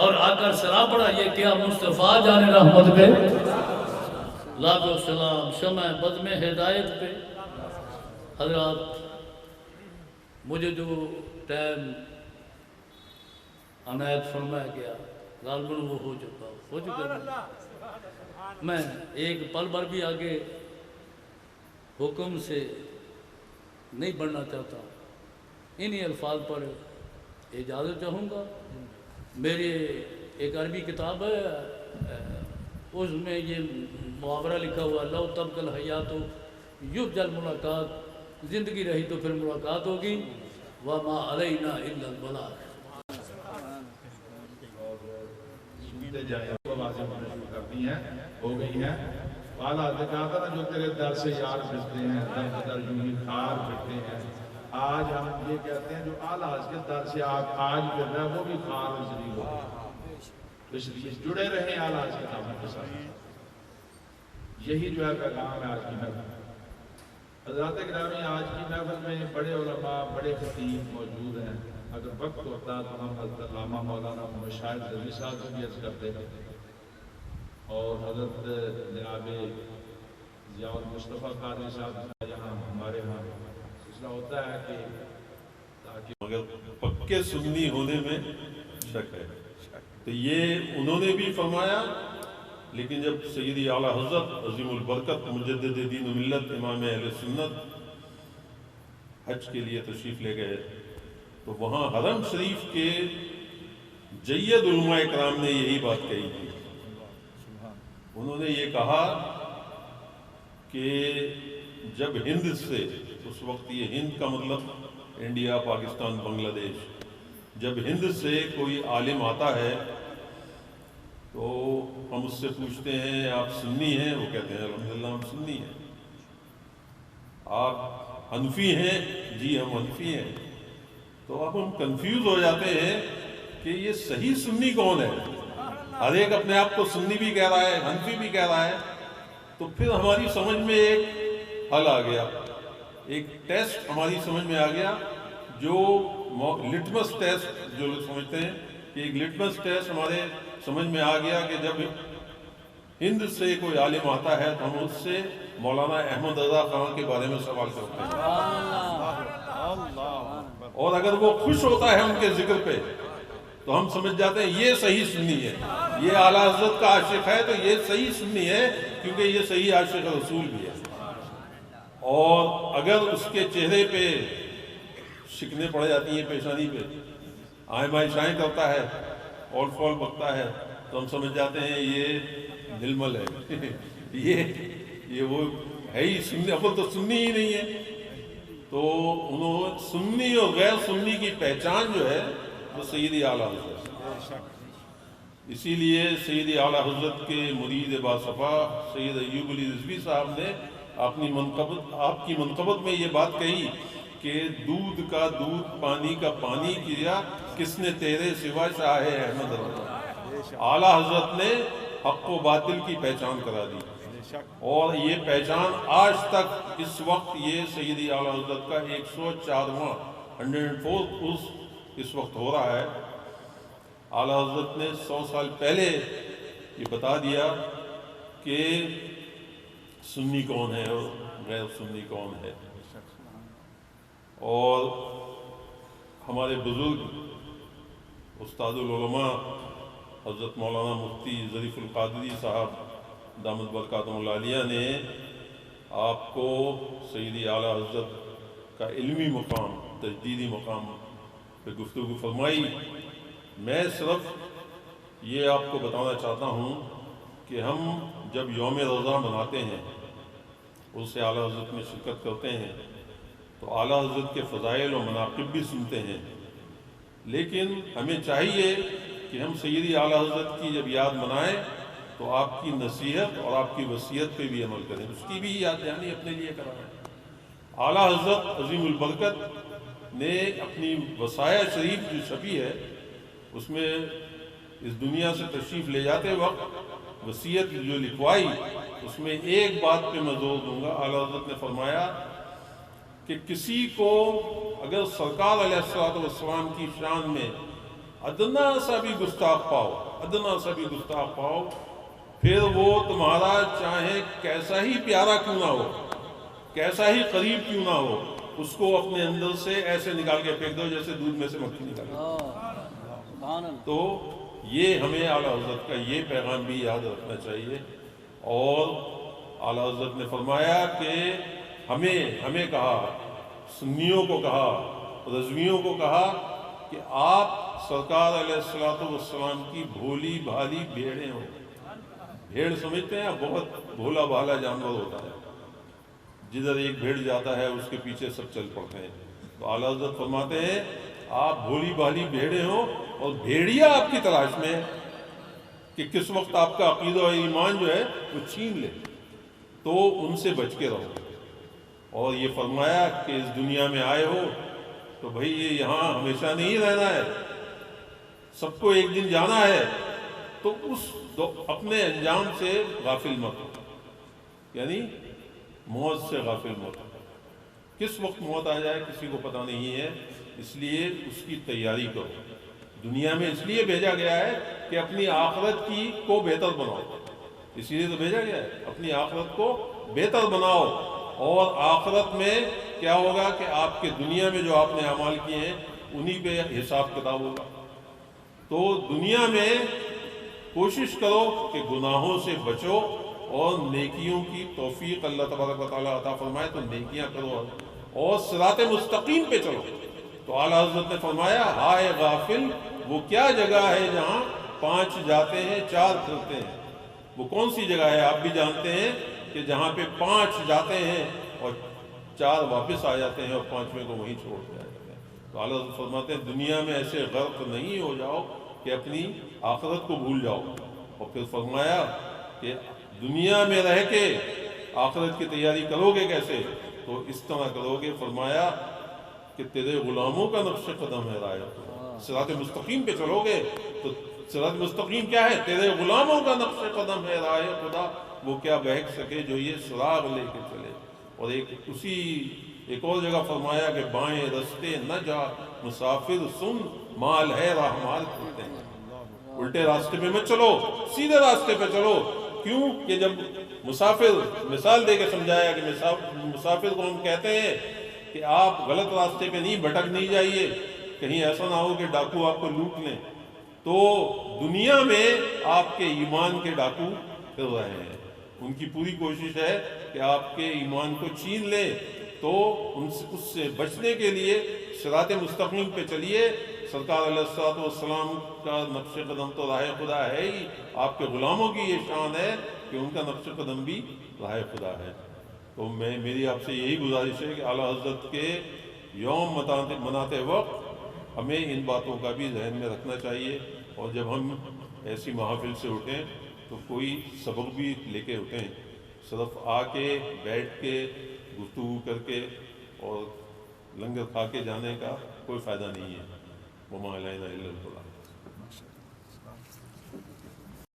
اور آ کر سلام پڑھائیے. کیا مصطفیٰ جان رحمت پہ لاکھ السلام، شمع بزم ہدایت پہ. حضرات مجھے جو ٹائم عنایت فرمایا گیا غالباً وہ ہو چکا میں ایک پل بھر بھی آگے حکم سے نہیں بڑھنا چاہتا. انہی الفاظ پر اجازت چاہوں گا. میری ایک عربی کتاب ہے، اس میں یہ محاورہ لکھا ہوا، لو تبقى الحیات یرجى الملاقات، زندگی رہی تو پھر ملاقات ہوگی، وما علینا الا البلاغ. کرتی ہیں ہو گئی ہیں. والا حضرت کہا تھا نا جو تیرے در سے یار پھرتے ہیں، در در یوں ہی خار پھرتے ہیں. آج ہم یہ کہتے ہیں جو اعلیٰ حضرت کے در سے آج پھر رہا ہے وہ بھی خار و ذلیل ہو گئے. اس لیے جڑے رہیں اعلیٰ حضرت کے نام کے ساتھ. یہی جو ہے پیغام ہے آج کی محفل. حضرات گرامی آج کی محفل میں بڑے علماء بڑے خطیب موجود ہیں. اگر وقت ہوتا تو ہم حضرت علامہ مولانا مشاہد رضی صاحب کو بھی عرض کرتے ہیں اور حضرت جناب ضیاء المصطفیٰ قادری صاحب یہاں ہمارے ہاں سلسلہ ہوتا ہے کہ تاکہ مگر پکے سنی ہونے میں شک ہے. تو یہ انہوں نے بھی فرمایا، لیکن جب سیدی اعلیٰ حضرت عظیم البرکت مجدد دین و ملت امام اہل سنت حج کے لیے تشریف لے گئے تو وہاں حرم شریف کے جید علماء کرام نے یہی بات کہی تھی. انہوں نے یہ کہا کہ جب ہند سے، اس وقت یہ ہند کا مطلب انڈیا، پاکستان، بنگلہ دیش، جب ہند سے کوئی عالم آتا ہے تو ہم اس سے پوچھتے ہیں آپ سنی ہیں؟ وہ کہتے ہیں الحمدللہ ہم سنی ہیں. آپ حنفی ہیں؟ جی ہم حنفی ہیں. تو اب ہم کنفیوز ہو جاتے ہیں کہ یہ صحیح سنی کون ہے. ہر ایک اپنے آپ کو سنی بھی کہہ رہا ہے، حنفی بھی کہہ رہا ہے. تو پھر ہماری سمجھ میں ایک حل آ گیا، ایک ٹیسٹ ہماری سمجھ میں آ گیا، جو لٹمس ٹیسٹ جو لوگ سمجھتے ہیں کہ ایک لٹمس ٹیسٹ ہمارے سمجھ میں آ گیا کہ جب ہند سے کوئی عالم آتا ہے تو ہم اس سے مولانا احمد رضا خان کے بارے میں سوال کرتے ہیں، اور اگر وہ خوش ہوتا ہے ان کے ذکر پہ تو ہم سمجھ جاتے ہیں یہ صحیح سنی ہے، یہ اعلیٰ حضرت کا عاشق ہے تو یہ صحیح سنی ہے، کیونکہ یہ صحیح عاشق رسول بھی ہے. اور اگر اس کے چہرے پہ شکنیں پڑ جاتی ہیں، پیشانی پہ آئیں بائیں شائیں کرتا ہے، اول فول بکتا ہے، تو ہم سمجھ جاتے ہیں یہ دلمل ہے، یہ وہ ہے ہی سنی، اول تو سنی ہی نہیں ہے. تو انہوں سنی اور غیر سنی کی پہچان جو ہے وہ سیدی اعلیٰ حضرت. اسی لیے سیدی اعلیٰ حضرت کے مرید باصفا سید ایوب علی رضوی صاحب نے آپ کی منقبت میں یہ بات کہی کہ دودھ کا دودھ، پانی کا پانی کیا کس نے تیرے سوا شاہ احمد رضا. اعلیٰ حضرت نے حق و باطل کی پہچان کرا دی، اور یہ پہچان آج تک اس وقت یہ سیدی اعلیٰ حضرت کا 104واں 104 اس وقت ہو رہا ہے. اعلیٰ حضرت نے 100 سال پہلے یہ بتا دیا کہ سنی کون ہے اور غیر سنی کون ہے. اور ہمارے بزرگ استاد العلماء حضرت مولانا مفتی ظریف القادری صاحب دامت برکاتہم العالیہ نے آپ کو سیدی اعلیٰ حضرت کا علمی مقام، تجدیدی مقام پہ گفتگو فرمائی۔ میں صرف یہ آپ کو بتانا چاہتا ہوں کہ ہم جب یوم رضا مناتے ہیں، اس سے اعلیٰ حضرت میں شرکت کرتے ہیں، تو اعلیٰ حضرت کے فضائل و مناقب بھی سنتے ہیں، لیکن ہمیں چاہیے کہ ہم سیدی اعلیٰ حضرت کی جب یاد منائیں تو آپ کی نصیحت اور آپ کی وصیت پہ بھی عمل کریں، اس کی بھی یاد دہانی اپنے لیے کرائیں۔ اعلیٰ حضرت عظیم البرکت نے اپنی وصایا شریف جو چھپی ہے، اس میں اس دنیا سے تشریف لے جاتے وقت وصیت جو لکھوائی، اس میں ایک بات پہ میں زور دوں گا۔ اعلیٰ حضرت نے فرمایا کہ کسی کو اگر سرکار علیہ السلام کی شان میں ادنا سا بھی گستاخ پاؤ، پھر وہ تمہارا چاہے کیسا ہی پیارا کیوں نہ ہو، کیسا ہی قریب کیوں نہ ہو، اس کو اپنے اندر سے ایسے نکال کے پھینک دو جیسے دودھ میں سے مکھی نکال۔ تو یہ ہمیں اعلیٰ حضرت کا یہ پیغام بھی یاد رکھنا چاہیے۔ اور اعلیٰ حضرت نے فرمایا کہ ہمیں کہا، سنیوں کو کہا، رضویوں کو کہا کہ آپ سرکار علیہ السلام کی بھولی بھالی بھیڑیں ہوں۔ بھیڑ سمجھتے ہیں، بہت بھولا بھالا جانور ہوتا ہے، جدھر ایک بھیڑ جاتا ہے اس کے پیچھے سب چل پڑتے ہیں۔ تو اعلیٰ حضرت فرماتے ہیں آپ بھولی بھالی بھیڑیں ہو اور بھیڑیا آپ کی تلاش میں ہے کہ کس وقت آپ کا عقیدہ و ایمان جو ہے وہ چھین لے، تو ان سے بچ کے رہو۔ اور یہ فرمایا کہ اس دنیا میں آئے ہو تو بھئی یہ یہاں ہمیشہ نہیں رہنا ہے، سب کو ایک دن جانا ہے، تو اس اپنے انجام سے غافل مت ہو، یعنی موت سے غافل مت ہو۔ کس وقت موت آ جائے کسی کو پتہ نہیں ہے، اس لیے اس کی تیاری کرو۔ دنیا میں اس لیے بھیجا گیا ہے کہ اپنی آخرت کی کو بہتر بناؤ، اسی لیے تو بھیجا گیا ہے، اپنی آخرت کو بہتر بناؤ۔ اور آخرت میں کیا ہوگا کہ آپ کے دنیا میں جو آپ نے اعمال کیے ہیں انہی پہ حساب کتاب ہوگا۔ تو دنیا میں کوشش کرو کہ گناہوں سے بچو اور نیکیوں کی توفیق اللہ تبارک و تعالیٰ عطا فرمائے تو نیکیاں کرو اور صراط مستقیم پہ چلو۔ تو اعلیٰ حضرت نے فرمایا ہائے غافل، وہ کیا جگہ ہے جہاں 5 جاتے ہیں 4 پھرتے ہیں۔ وہ کون سی جگہ ہے آپ بھی جانتے ہیں کہ جہاں پہ 5 جاتے ہیں اور 4 واپس آ جاتے ہیں اور 5ویں کو وہیں چھوڑ کے آ جاتے ہیں۔ تو اعلیٰ حضرت فرماتے ہیں دنیا میں ایسے غرق نہیں ہو جاؤ کہ اپنی آخرت کو بھول جاؤ۔ اور پھر فرمایا کہ دنیا میں رہ کے آخرت کی تیاری کرو گے کیسے؟ تو اس طرح کرو گے، فرمایا کہ تیرے غلاموں کا نقش قدم ہے رائے خدا۔ صراط مستقیم پہ چلو گے تو صراط مستقیم کیا ہے؟ تیرے غلاموں کا نقش قدم ہے رائے خدا، وہ کیا بہک سکے جو یہ سراغ لے کے چلے۔ اور ایک اور جگہ فرمایا کہ بائیں رستے نہ جا مسافر سن، مال ہے راہمال کھلتے ہیں۔ الٹے راستے پہ مت چلو، سیدھے راستے پہ چلو۔ کیوں کہ جب مسافر، مثال دے کے سمجھایا کہ مسافر کو ہم کہتے ہیں کہ آپ غلط راستے پہ نہیں بھٹک نہیں جائیے، کہیں ایسا نہ ہو کہ ڈاکو آپ کو لوٹ لیں۔ تو دنیا میں آپ کے ایمان کے ڈاکو پھر رہے ہیں، ان کی پوری کوشش ہے کہ آپ کے ایمان کو چھین لیں۔ تو اس سے بچنے کے لیے صراط مستقیم پہ چلیے۔ سرکار علیہ السلام کا نقش قدم تو راہ خدا ہے ہی، آپ کے غلاموں کی یہ شان ہے کہ ان کا نقش قدم بھی راہ خدا ہے۔ تو میری آپ سے یہی گزارش ہے کہ اعلیٰ حضرت کے یوم مناتے وقت ہمیں ان باتوں کا بھی ذہن میں رکھنا چاہیے، اور جب ہم ایسی محافل سے اٹھیں تو کوئی سبق بھی لے کے اٹھیں، صرف آ کے بیٹھ کے گفتگو کر کے اور لنگر کھا کے جانے کا کوئی فائدہ نہیں ہے۔ وما علینا الا البلاغ۔